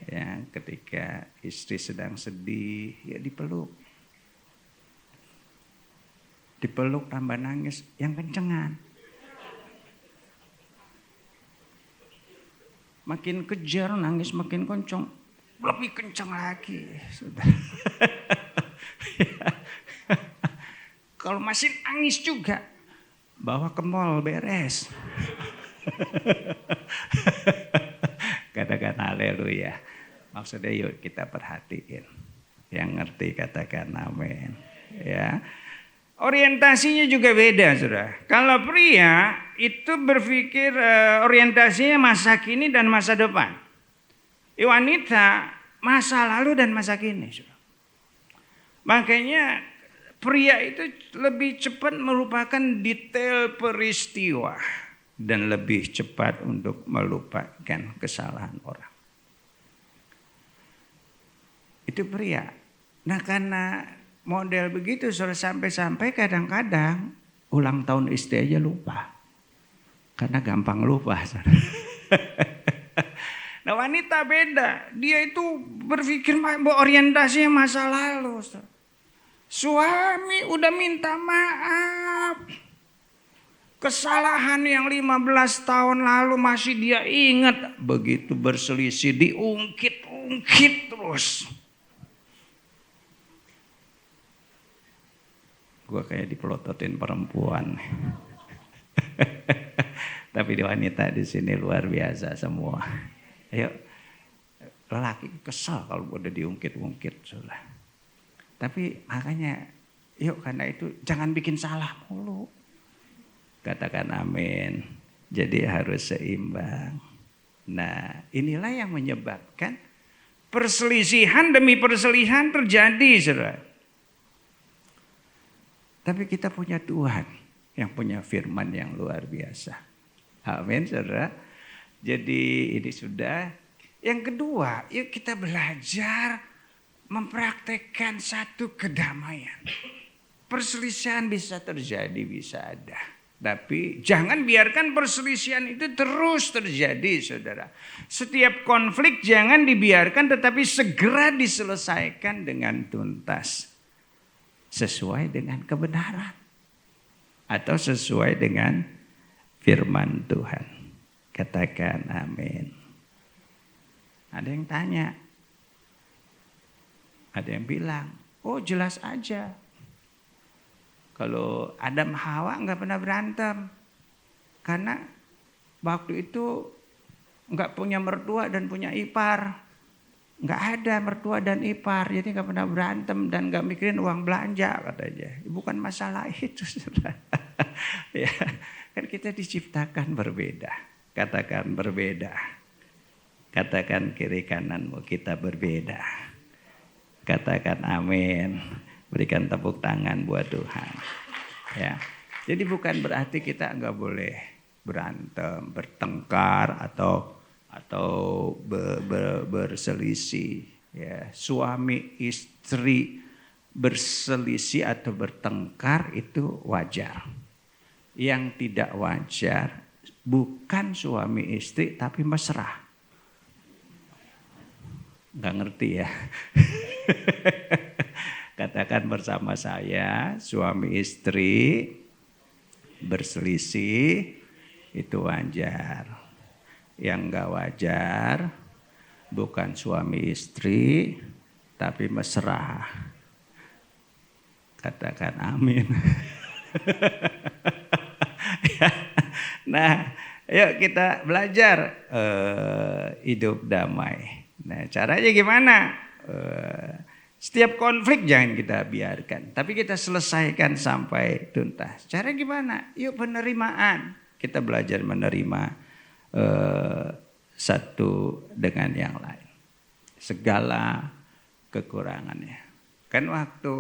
S3: Ya, ketika istri sedang sedih, ya dipeluk. Dipeluk tambah nangis yang kencengan. Makin kejar nangis makin kencang, lebih kencang lagi. Sudah. Kalau masih nangis juga, bawa ke mall beres. Katakan haleluya. Maksudnya yuk kita perhatiin. Yang ngerti katakan amin. Ya. Orientasinya juga beda, saudara. Kalau pria itu berpikir orientasinya masa kini dan masa depan. Wanita masa lalu dan masa kini, saudara. Makanya pria itu lebih cepat melupakan detail peristiwa dan lebih cepat untuk melupakan kesalahan orang. Itu pria. Nah, karena model begitu sudah sampai-sampai kadang-kadang ulang tahun istri aja lupa. Karena gampang lupa. Nah, wanita beda. Dia itu berpikir orientasinya masa lalu. Suami udah minta maaf. Kesalahan yang 15 tahun lalu masih dia ingat. Begitu berselisih diungkit-ungkit terus. Gue kayak dipelototin perempuan. Tapi di wanita di sini luar biasa semua. Ayo, lelaki kesal kalau udah diungkit-ungkit. Sudah. Tapi makanya, yuk karena itu jangan bikin salah mulu. Katakan amin. Jadi harus seimbang. Nah, inilah yang menyebabkan perselisihan demi perselisihan terjadi, saudara. Tapi kita punya Tuhan yang punya firman yang luar biasa. Amin, saudara. Jadi ini sudah. Yang kedua, yuk kita belajar mempraktekkan satu kedamaian. Perselisihan bisa terjadi, bisa ada. Tapi jangan biarkan perselisihan itu terus terjadi, saudara. Setiap konflik jangan dibiarkan, tetapi segera diselesaikan dengan tuntas. Sesuai dengan kebenaran. Atau sesuai dengan firman Tuhan. Katakan amin. Ada yang tanya. Ada yang bilang, oh jelas aja. Kalau Adam Hawa nggak pernah berantem. Karena waktu itu nggak punya mertua dan punya ipar. Nggak ada mertua dan ipar, jadi nggak pernah berantem dan nggak mikirin uang belanja katanya. Bukan masalah itu, saudara. Ya, kan kita diciptakan berbeda. Katakan berbeda. Katakan kiri kananmu kita berbeda. Katakan amin. Berikan tepuk tangan buat Tuhan. Ya, jadi bukan berarti kita nggak boleh berantem, bertengkar atau berselisih. Ya, suami istri berselisih atau bertengkar itu wajar. Yang tidak wajar bukan suami istri tapi mesra. Nggak ngerti ya. Katakan bersama saya, suami istri berselisih itu wajar. Yang nggak wajar bukan suami istri tapi mesra. Katakan amin. Nah, yuk kita belajar hidup damai. Nah, caranya gimana? Setiap konflik jangan kita biarkan, tapi kita selesaikan sampai tuntas. Cara gimana? Yuk penerimaan. Kita belajar menerima satu dengan yang lain. Segala kekurangannya. Kan waktu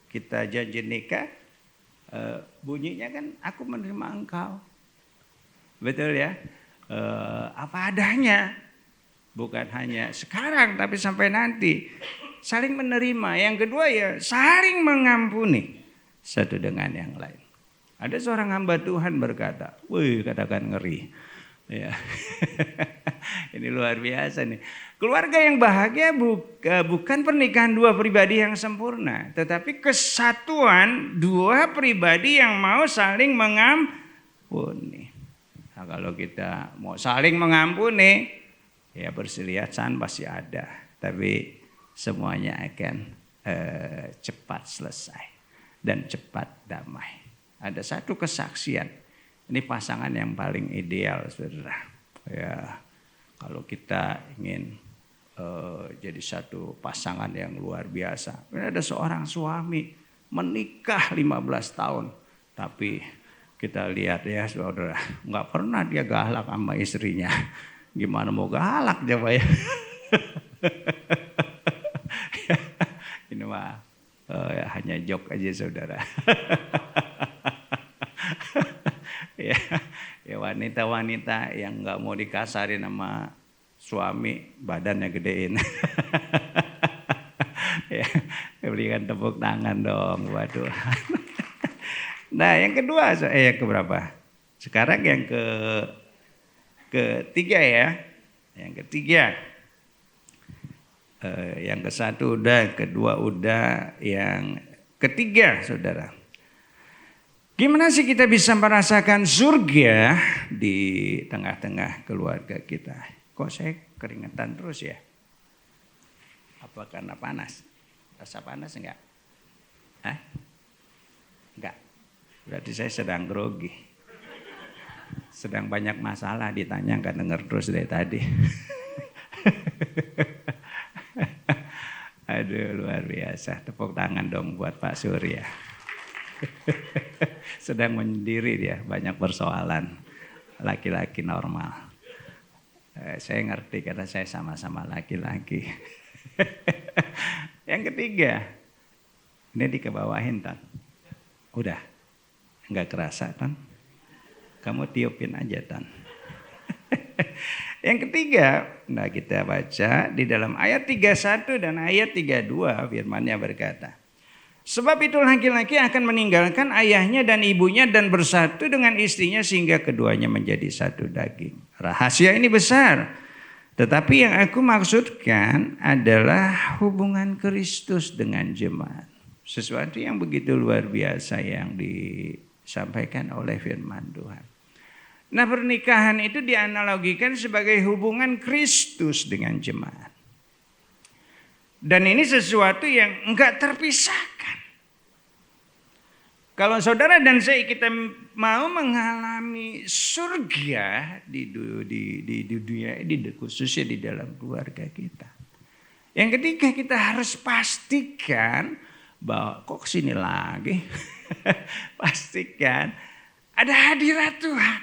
S3: kita janji nikah, bunyinya kan aku menerima engkau. Betul ya? Apa adanya. Bukan hanya sekarang tapi sampai nanti. Saling menerima. Yang kedua ya saling mengampuni satu dengan yang lain. Ada seorang hamba Tuhan berkata, wih katakan ngeri. Ya. Ini luar biasa nih. Keluarga yang bahagia bukan pernikahan dua pribadi yang sempurna. Tetapi kesatuan dua pribadi yang mau saling mengampuni. Nah, kalau kita mau saling mengampuni, ya perselisihan pasti ada. Tapi semuanya akan cepat selesai. Dan cepat damai. Ada satu kesaksian. Ini pasangan yang paling ideal, saudara. Ya, kalau kita ingin jadi satu pasangan yang luar biasa. Ini ada seorang suami menikah 15 tahun. Tapi kita lihat ya, saudara, nggak pernah dia galak sama istrinya. Gimana mau galak coba ya? Ini mah hanya joke aja, saudara. Ya wanita-wanita yang nggak mau dikasarin sama suami, badannya gedein. Ya, berikan tepuk tangan dong buat Tuhan. Nah yang kedua, yang keberapa? Sekarang yang ketiga ya. Yang ketiga. Yang ke satu udah, kedua udah, yang ketiga saudara. Gimana sih kita bisa merasakan surga di tengah-tengah keluarga kita? Kok saya keringetan terus ya? Apa karena panas? Rasa panas enggak? Enggak. Berarti saya sedang grogi. Sedang banyak masalah ditanya enggak denger terus dari tadi. Aduh luar biasa. Tepuk tangan dong buat Pak Surya. Sedang menyendiri dia, banyak persoalan. Laki-laki normal. Saya ngerti karena saya sama-sama laki-laki. Yang ketiga, ini dikebawahin Tan. Udah, nggak kerasa Tan. Kamu tiupin aja Tan. Yang ketiga, nah kita baca di dalam ayat 31 dan ayat 32 firman-Nya berkata, sebab itu laki-laki akan meninggalkan ayahnya dan ibunya dan bersatu dengan istrinya sehingga keduanya menjadi satu daging. Rahasia ini besar, tetapi yang aku maksudkan adalah hubungan Kristus dengan jemaat. Sesuatu yang begitu luar biasa yang disampaikan oleh firman Tuhan. Nah pernikahan itu dianalogikan sebagai hubungan Kristus dengan jemaat. Dan ini sesuatu yang enggak terpisahkan. Kalau saudara dan saya kita mau mengalami surga di dunia ini, khususnya di dalam keluarga kita. Yang ketiga, kita harus pastikan bahwa kok kesini lagi. Pastikan ada hadirat Tuhan.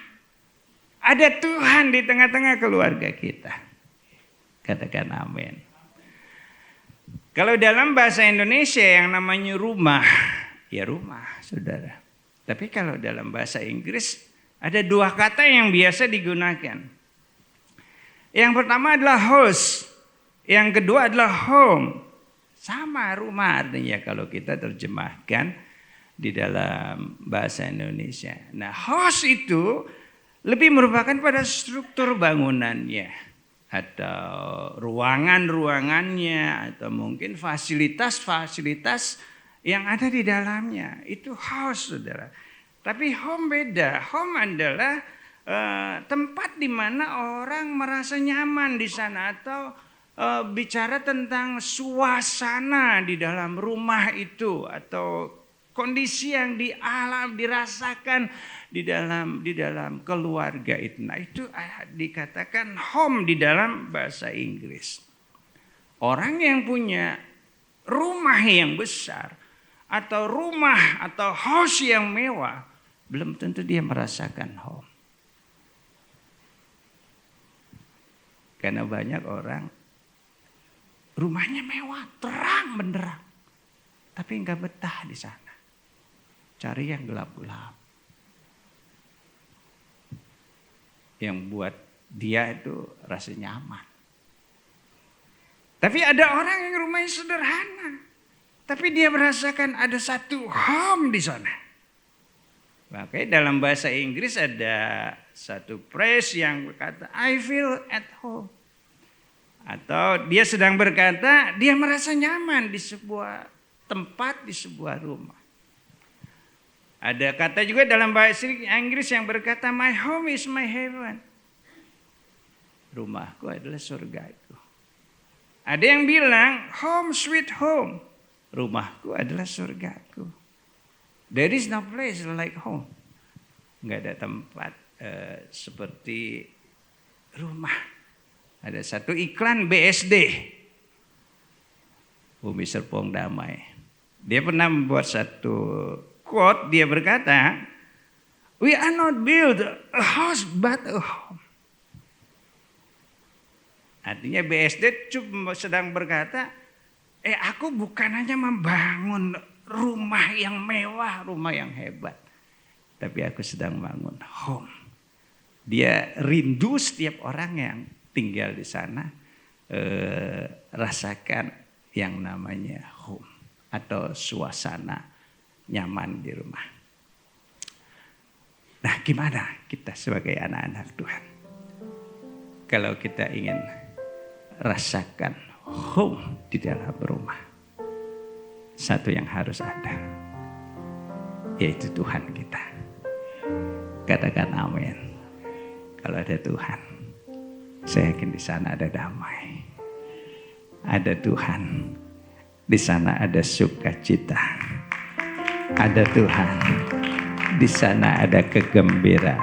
S3: Ada Tuhan di tengah-tengah keluarga kita. Katakan amin. Kalau dalam bahasa Indonesia yang namanya rumah, ya rumah, saudara. Tapi kalau dalam bahasa Inggris ada dua kata yang biasa digunakan. Yang pertama adalah house, yang kedua adalah home. Sama rumah artinya kalau kita terjemahkan di dalam bahasa Indonesia. Nah, house itu lebih merupakan pada struktur bangunannya, atau ruangan-ruangannya, atau mungkin fasilitas-fasilitas yang ada di dalamnya. Itu house, saudara. Tapi home beda. Home adalah tempat di mana orang merasa nyaman di sana, atau bicara tentang suasana di dalam rumah itu, atau kondisi yang dirasakan di dalam keluarga itu. Nah, itu dikatakan home di dalam bahasa Inggris. Orang yang punya rumah yang besar atau rumah atau house yang mewah, belum tentu dia merasakan home. Karena banyak orang rumahnya mewah, terang benderang, tapi nggak betah di sana. Cari yang gelap-gelap. Yang buat dia itu rasa nyaman. Tapi ada orang yang rumahnya sederhana, tapi dia merasakan ada satu home di sana. Makanya dalam bahasa Inggris ada satu phrase yang berkata, I feel at home. Atau dia sedang berkata, dia merasa nyaman di sebuah tempat, di sebuah rumah. Ada kata juga dalam bahasa Inggris yang berkata, my home is my heaven. Rumahku adalah surgaku. Ada yang bilang, home sweet home. Rumahku adalah surgaku. There is no place like home. Nggak ada tempat seperti rumah. Ada satu iklan BSD. Bumi Serpong Damai. Dia pernah membuat satu quote, dia berkata, we are not build a house but a home. Artinya BSD cuma sedang berkata, aku bukan hanya membangun rumah yang mewah, rumah yang hebat, tapi aku sedang membangun home. Dia rindu setiap orang yang tinggal di sana rasakan yang namanya home atau suasana nyaman di rumah. Nah, gimana kita sebagai anak-anak Tuhan? Kalau kita ingin rasakan home di dalam rumah, satu yang harus ada, yaitu Tuhan kita. Katakan amin. Kalau ada Tuhan, saya yakin di sana ada damai. Ada Tuhan, di sana ada sukacita. Ada Tuhan, di sana ada kegembiraan.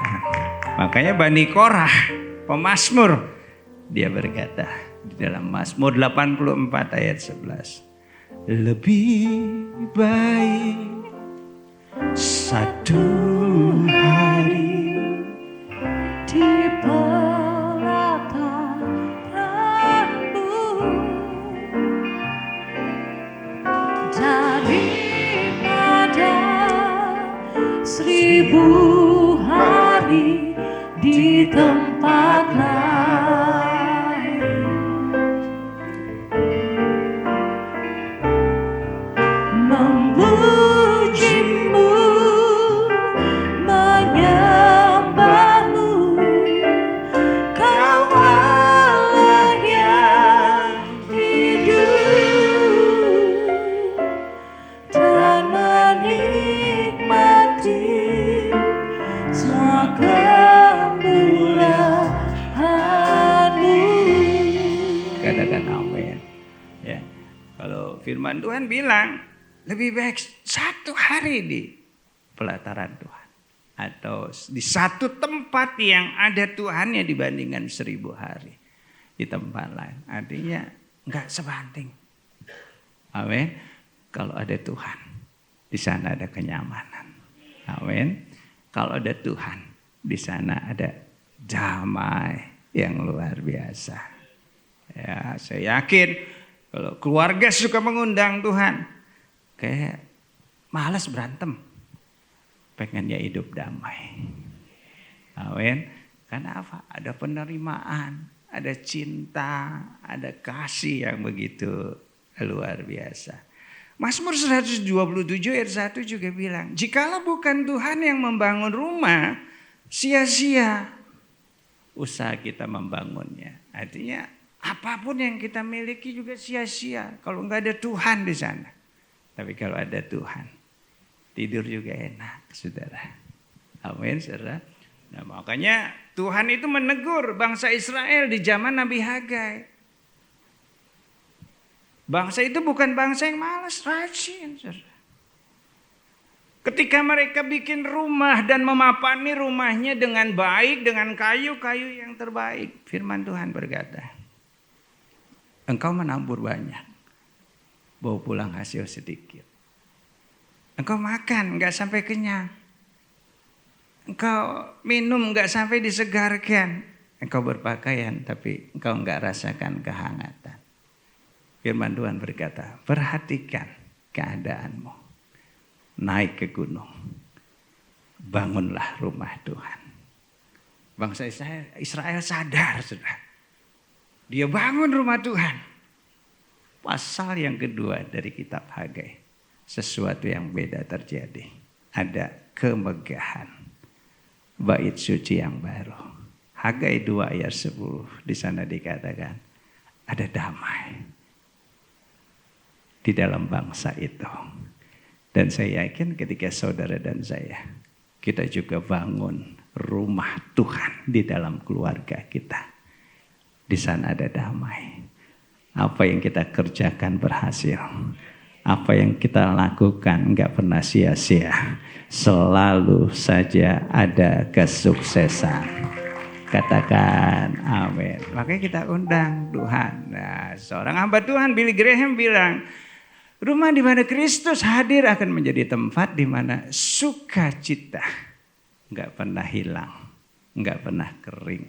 S3: Makanya Bani Korah, pemazmur, dia berkata di dalam Mazmur 84 ayat 11, lebih baik satu hari
S2: di pelataranmu daripada 1000 hari di tempat lain. Memujimu, menyembahmu, Kau Allah yang hidup, dan menikmati semua kemuliaan-Mu.
S3: Katakan amin. Ya. Kalau firman Tuhan bilang lebih baik satu hari di pelataran Tuhan. Atau di satu tempat yang ada Tuhannya dibandingkan 1000 hari di tempat lain. Artinya enggak sebanding. Amin. Kalau ada Tuhan, di sana ada kenyamanan. Amin. Kalau ada Tuhan, di sana ada damai yang luar biasa. Ya, saya yakin kalau keluarga suka mengundang Tuhan, kayak malas berantem. Pengennya hidup damai. Amin. Karena apa? Ada penerimaan, ada cinta, ada kasih yang begitu luar biasa. Mazmur 127 ayat 1 juga bilang, jikalau bukan Tuhan yang membangun rumah, sia-sia usaha kita membangunnya. Artinya apapun yang kita miliki juga sia-sia kalau nggak ada Tuhan di sana. Tapi kalau ada Tuhan, tidur juga enak, saudara. Amin, saudara. Nah, makanya Tuhan itu menegur bangsa Israel di zaman Nabi Hagai. Bangsa itu bukan bangsa yang malas, rajin, saudara. Ketika mereka bikin rumah dan memapani rumahnya dengan baik, dengan kayu-kayu yang terbaik. Firman Tuhan berkata, engkau menabur banyak, bawa pulang hasil sedikit. Engkau makan nggak sampai kenyang. Engkau minum nggak sampai disegarkan. Engkau berpakaian tapi engkau nggak rasakan kehangatan. Firman Tuhan berkata, perhatikan keadaanmu. Naik ke gunung. Bangunlah rumah Tuhan. Bangsa Israel sadar, saudara. Dia bangun rumah Tuhan. Pasal yang kedua dari kitab Hagai. Sesuatu yang beda terjadi. Ada kemegahan. Bait suci yang baru. Hagai 2 ayat 10. Di sana dikatakan. Ada damai. Di dalam bangsa itu. Dan saya yakin ketika saudara dan saya. Kita juga bangun rumah Tuhan di dalam keluarga kita. Di sana ada damai. Apa yang kita kerjakan berhasil. Apa yang kita lakukan enggak pernah sia-sia. Selalu saja ada kesuksesan. Katakan amin. Makanya kita undang Tuhan. Nah, seorang hamba Tuhan Billy Graham bilang, rumah di mana Kristus hadir akan menjadi tempat di mana sukacita enggak pernah hilang, enggak pernah kering.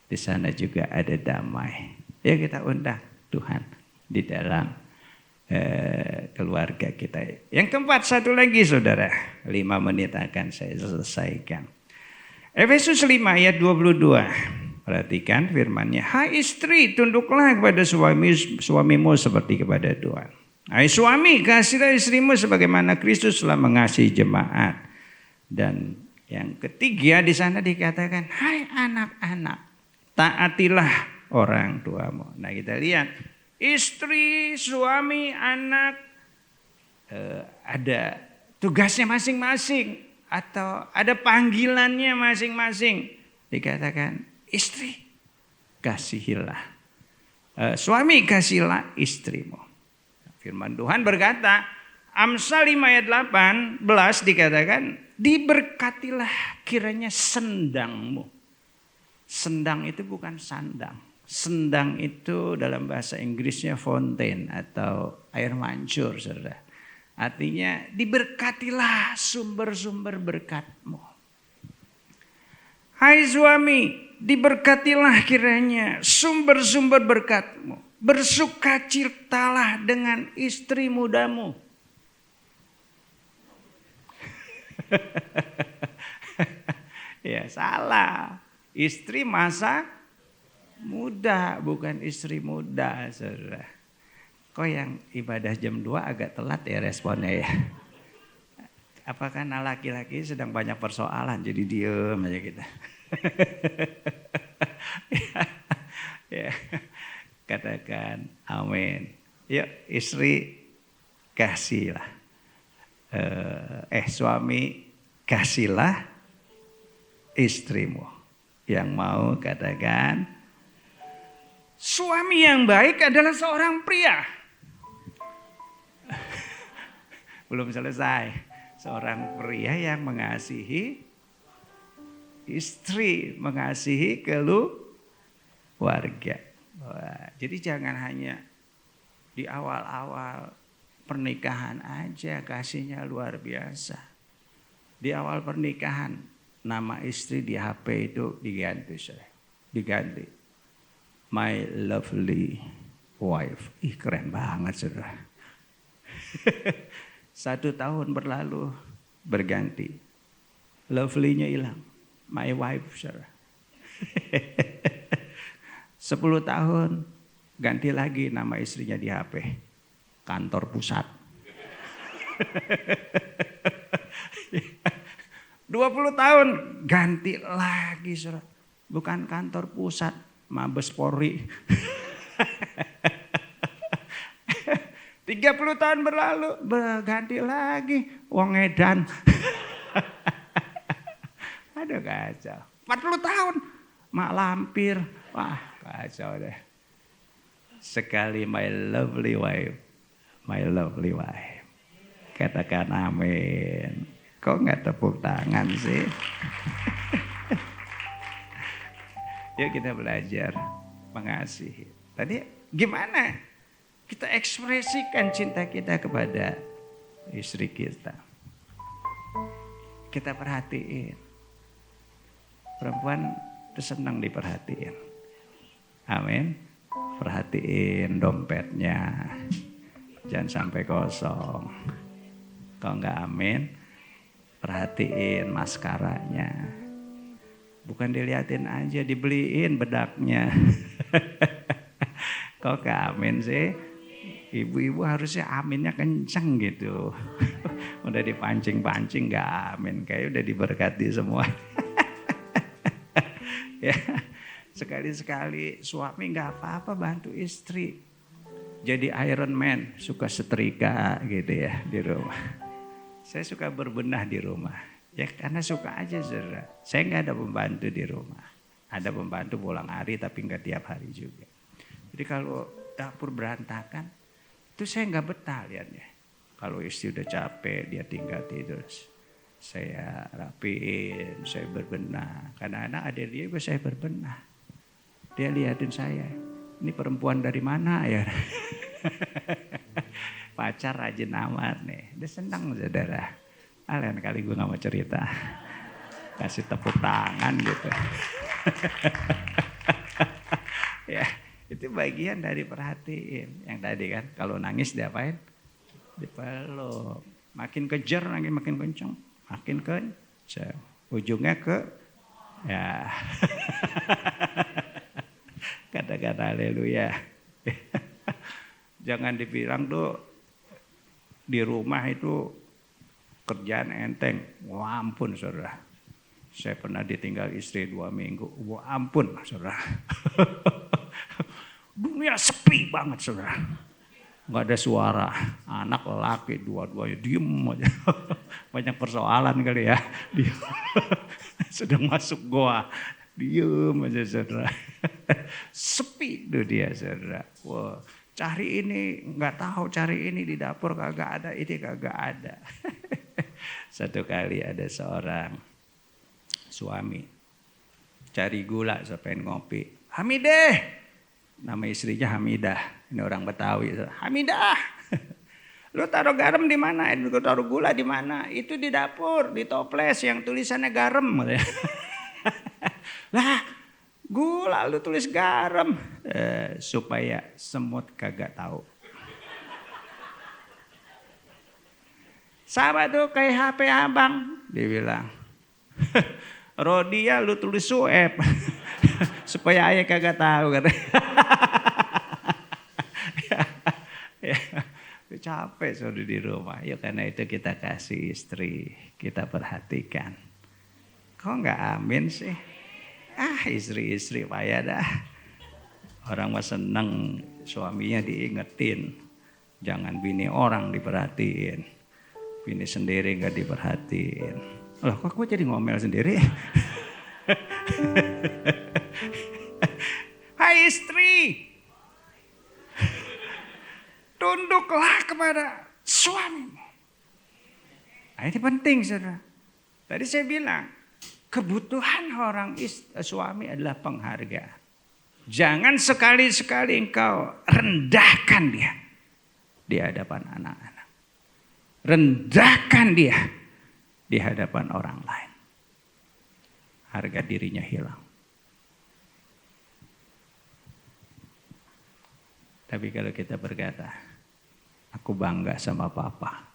S3: Di sana juga ada damai. Ya, kita undang Tuhan di dalam keluarga kita. Yang keempat, satu lagi saudara. 5 menit akan saya selesaikan. Efesus 5 ayat 22. Perhatikan firman-Nya. Hai istri, tunduklah kepada suamimu seperti kepada Tuhan. Hai suami, kasihilah istrimu sebagaimana Kristus telah mengasihi jemaat. Dan yang ketiga di sana dikatakan, hai anak-anak, taatilah orang tuamu. Nah, kita lihat istri, suami, anak ada tugasnya masing-masing atau ada panggilannya masing-masing. Dikatakan istri, kasihilah. Suami, kasihilah istrimu. Firman Tuhan berkata, Amsal 5 ayat 18 dikatakan, diberkatilah kiranya sendangmu. Sendang itu bukan sandang. Sendang itu dalam bahasa Inggrisnya fountain atau air mancur, saudara. Artinya diberkatilah sumber-sumber berkatmu. Hai suami, diberkatilah kiranya sumber-sumber berkatmu. Bersukacitalah dengan istri mudamu. Ya salah. Istri masa muda, bukan istri muda, saudara. Kok yang ibadah jam 2 agak telat ya responnya ya? Apakah laki-laki sedang banyak persoalan jadi diem aja kita? Ya, katakan amin. Yuk istri kasihlah. Suami kasihlah istrimu. Yang mau katakan suami yang baik adalah seorang pria. Belum selesai. Seorang pria yang mengasihi istri, mengasihi keluarga. Wah, jadi jangan hanya di awal-awal pernikahan aja kasihnya luar biasa. Di awal pernikahan nama istri di HP itu diganti. My lovely wife. Ih, keren banget saudara. 1 tahun berlalu berganti. Lovely-nya hilang. My wife saudara. 10 tahun ganti lagi nama istrinya di HP. Kantor pusat. 20 tahun ganti lagi saudara. Bukan kantor pusat, Mabes Polri. 30 tahun berlalu berganti lagi wong edan. Aduh kacau. 40 tahun mak lampir. Wah kacau deh. Sekali my lovely wife. Katakan amin. Kok nggak tepuk tangan sih? Yuk kita belajar mengasihi. Tadi gimana kita ekspresikan cinta kita kepada istri kita? Kita perhatiin. Perempuan itu senang diperhatiin. Amin. Perhatiin dompetnya. Jangan sampai kosong. Kalau enggak amin, perhatiin maskaranya. Bukan diliatin aja, dibeliin bedaknya. Kok enggak amin sih? Ibu-ibu harusnya aminnya kenceng gitu. Udah dipancing-pancing enggak amin. Kayak udah diberkati semua. Ya, sekali-sekali suami nggak apa-apa bantu istri. Jadi Iron Man, suka setrika gitu ya di rumah. Saya suka berbenah di rumah. Ya karena suka aja saudara. Saya nggak ada pembantu di rumah. Ada pembantu pulang hari tapi nggak tiap hari juga. Jadi kalau dapur berantakan, itu saya nggak betah lihatnya. Kalau istri udah capek, dia tinggal tidur. Saya rapiin, saya berbenah. Kadang-kadang ada dia juga saya berbenah. Dia liatin saya, ini perempuan dari mana ya? Pacar rajin amat nih. Dia senang saudara. Lain kali gue gak mau cerita. Kasih tepuk tangan gitu. Ya, itu bagian dari perhatiin. Yang tadi kan, kalau nangis diapain? Dipeluk. Makin kejar, makin kenceng. Makin kencang, ujungnya ke, ya, katakan haleluya. Jangan dibilang tuh di rumah itu kerjaan enteng. Wah ampun saudara, saya pernah ditinggal istri 2 minggu. Wah ampun saudara, dunia sepi banget saudara. Nggak ada suara, anak laki dua-duanya diem aja. Banyak persoalan kali ya. Diem. Sedang masuk goa, diem aja saudara. Sepi tuh dia saudara. Wah, cari ini nggak tahu, cari ini di dapur kagak ada, ini kagak ada. Satu kali ada seorang suami cari gula supaya ngopi. Hamideh, nama istrinya Hamidah. Ini orang Betawi. Hamidah, lu taruh garam di mana? Lu taruh gula di mana? Itu di dapur, di toples yang tulisannya garam. Lah, gula lu tulis garam supaya semut kagak tahu. Sama tuh kayak HP abang, dia bilang. Rodia lu tulis suep supaya ayah kagak tahu katanya. Ya, capek sudah di rumah. Ya karena itu kita kasih istri, kita perhatikan. Kok nggak amin sih? Istri-istri payah dah. Orang mah seneng suaminya diingetin. Jangan bini orang diperhatiin. Bini sendiri nggak diperhatiin. Loh kok gue jadi ngomel sendiri? Hai istri, tunduklah kepada suamimu. Nah, ini penting saudara. Tadi saya bilang, kebutuhan orang suami adalah penghargaan. Jangan sekali-sekali engkau rendahkan dia di hadapan anak-anak. Rendahkan dia di hadapan orang lain. Harga dirinya hilang. Tapi kalau kita berkata, aku bangga sama papa.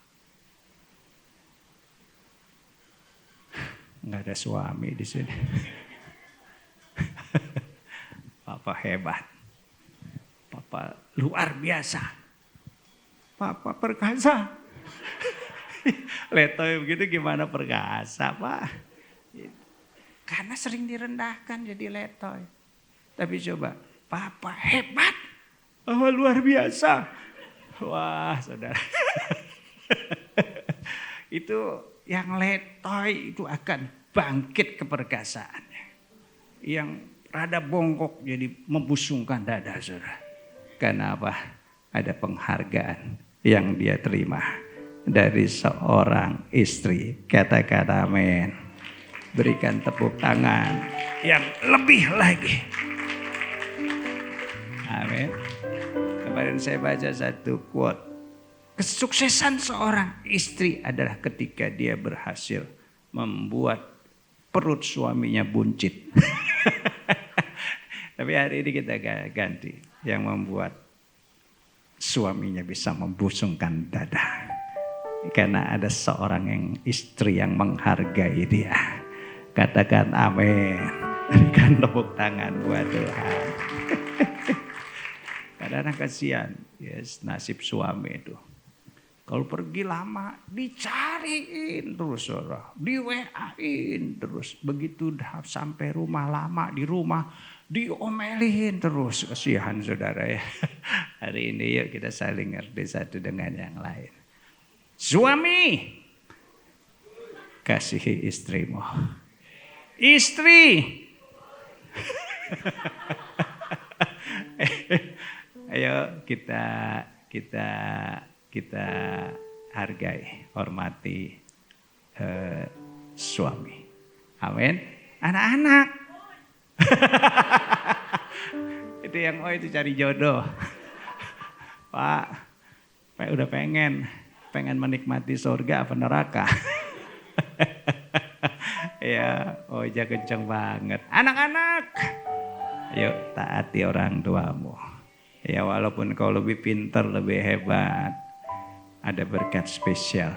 S3: Nggak ada suami di sini. Papa hebat. Papa luar biasa. Papa perkasa. Letoy begitu gimana perkasa, Pak? Karena sering direndahkan jadi letoy. Tapi coba, papa hebat. Oh, luar biasa. Wah, saudara. Itu yang letoy itu akan bangkit keperkasaannya. Yang rada bongkok jadi membusungkan dada, saudara. Karena apa? Ada penghargaan yang dia terima dari seorang istri. Katakan amin. Berikan tepuk tangan yang lebih lagi. Amin. Kemarin saya baca satu quote. Kesuksesan seorang istri adalah ketika dia berhasil membuat perut suaminya buncit. Tapi hari ini kita ganti. Yang membuat suaminya bisa membusungkan dada. Karena ada seorang istri yang menghargai dia. Katakan amin. Berikan tepuk tangan buat Tuhan. Kadang-kadang kasihan nasib suami itu. Kalau pergi lama dicariin terus, saudara, di WA-in terus. Begitu dah sampai rumah lama di rumah diomelin terus. Kasihan saudara ya. Hari ini yuk kita saling ngerti satu dengan yang lain. Suami, kasihi istrimu. Istri, ayo kita hargai, hormati suami. Amin. Anak-anak. Itu yang itu cari jodoh. Pak udah pengen menikmati surga apa neraka? Ya, kenceng banget. Anak-anak, yuk taati orang tuamu. Ya walaupun kau lebih pintar, lebih hebat, ada berkat spesial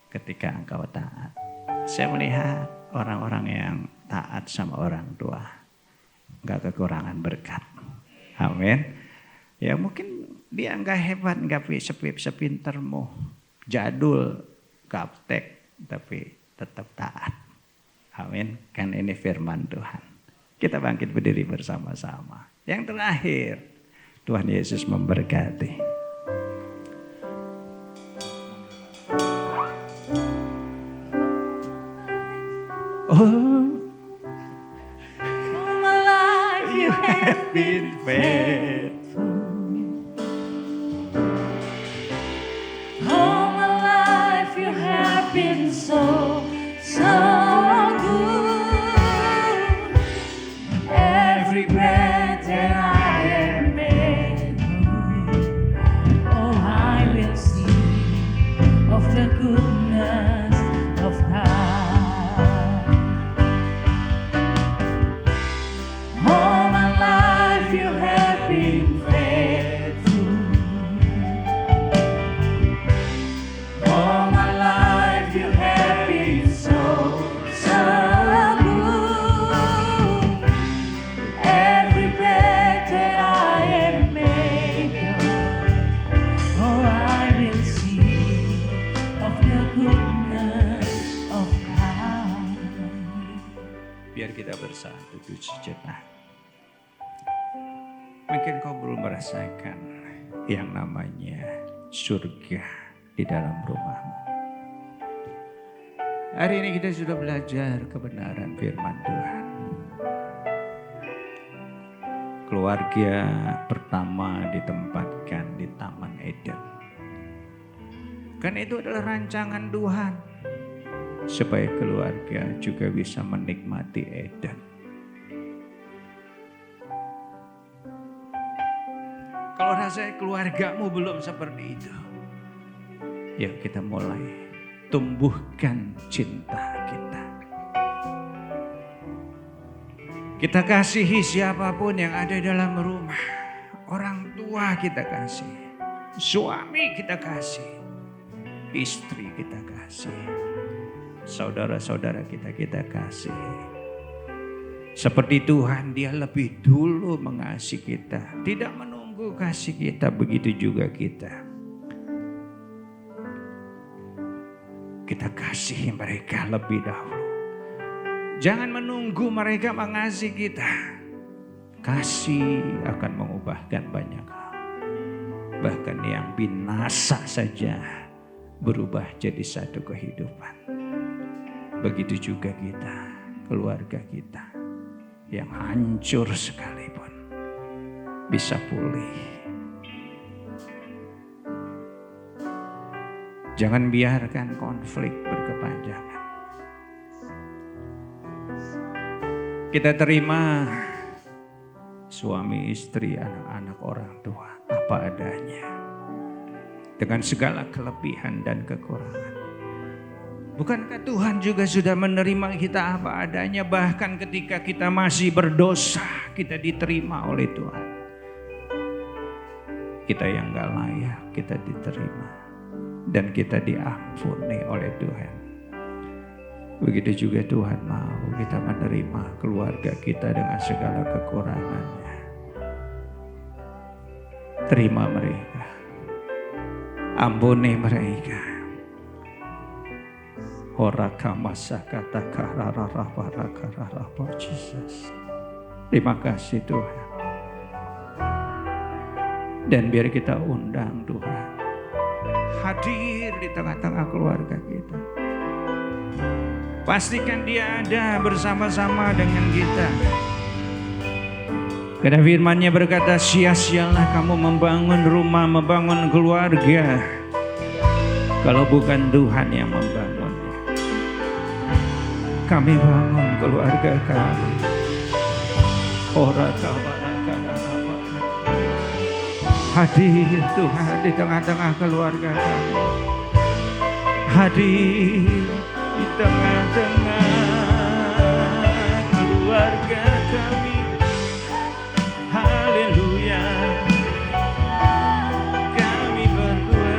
S3: ketika engkau taat. Saya melihat orang-orang yang taat sama orang tua, enggak kekurangan berkat. Amin. Ya mungkin dia enggak hebat, enggak sepintermu, jadul, gaptek, tapi tetap taat. Amin. Kan ini firman Tuhan. Kita bangkit berdiri bersama-sama. Yang terakhir, Tuhan Yesus memberkati. Oh,
S2: all my life you have
S3: been faithful.
S2: All my life you have been so good. Every breath that I am able, oh, I will sing of the goodness of God. All my life you have been faithful. All my life you have been so good. Every breath that I am able, oh, I will sing of the goodness of God.
S3: Biar kita bersatu sejenak. Mungkin kau belum merasakan yang namanya surga di dalam rumahmu. Hari ini kita sudah belajar kebenaran firman Tuhan. Keluarga pertama ditempatkan di Taman Eden. Kan itu adalah rancangan Tuhan. supaya keluarga juga bisa menikmati Eden. Kalau rasanya keluargamu belum seperti itu, yuk kita mulai tumbuhkan cinta kita. Kita kasihi siapapun yang ada dalam rumah. Orang tua kita kasih, suami kita kasih, istri kita kasih, saudara-saudara kita kasih. Seperti Tuhan, Dia lebih dulu mengasihi kita, tidak menunggu kasih kita, begitu juga kita. Kita kasihi mereka lebih dahulu. Jangan menunggu mereka mengasihi kita. Kasih akan mengubahkan banyak hal. Bahkan yang binasa saja berubah jadi satu kehidupan. Begitu juga kita, keluarga kita yang hancur sekalipun bisa pulih. Jangan biarkan konflik berkepanjangan. Kita terima suami, istri, anak-anak, orang tua apa adanya, dengan segala kelebihan dan kekurangan. Bukankah Tuhan juga sudah menerima kita apa adanya, bahkan ketika kita masih berdosa kita diterima oleh Tuhan. Kita yang gak layak kita diterima dan kita diampuni oleh Tuhan. Begitu juga Tuhan mau kita menerima keluarga kita dengan segala kekurangannya. Terima mereka, ampuni mereka. Jesus. Terima kasih Tuhan. Dan biar kita undang Tuhan hadir di tengah-tengah keluarga kita. Pastikan Dia ada bersama-sama dengan kita. Karena firman-Nya berkata, sia-sialah kamu membangun rumah, membangun keluarga, kalau bukan Tuhan yang membangunnya. Kami bangun keluarga kami. Hadir Tuhan di tengah-tengah keluarga kami. Hadir di tengah-tengah keluarga kami. Haleluya. Kami berdoa,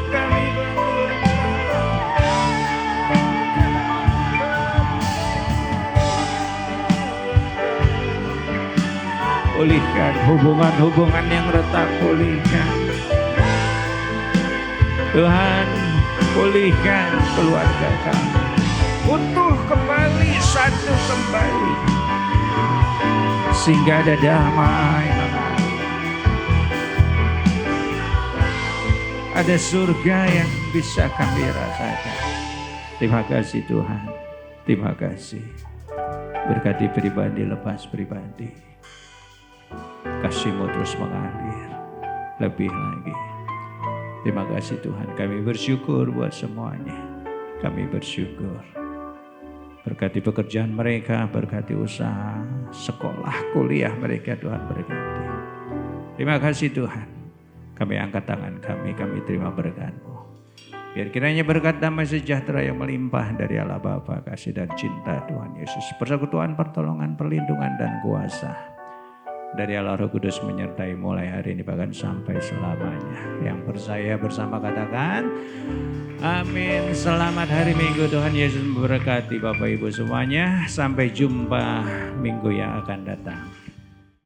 S3: kami berdoa. Pulihkan hubungan-hubungan yang retak, pulihkan Tuhan, pulihkan keluarga kami, utuh kembali, satu kembali, sehingga ada damai, ada surga yang bisa kami rasakan. Terima kasih Tuhan, terima kasih. Berkati pribadi lepas pribadi, kasih-Mu terus mengalir lebih lagi. Terima kasih Tuhan, kami bersyukur buat semuanya. Kami bersyukur. Berkati pekerjaan mereka, berkati usaha, sekolah, kuliah mereka, Tuhan berkati. Terima kasih Tuhan. Kami angkat tangan kami terima berkat-Mu. Biar kiranya berkat damai sejahtera yang melimpah dari Allah Bapa, kasih dan cinta Tuhan Yesus, persekutuan, pertolongan, perlindungan dan kuasa dari Allah Roh Kudus menyertai mulai hari ini bahkan sampai selamanya. Yang percaya bersama katakan amin. Selamat hari Minggu, Tuhan Yesus memberkati Bapak Ibu semuanya. Sampai jumpa minggu yang akan datang.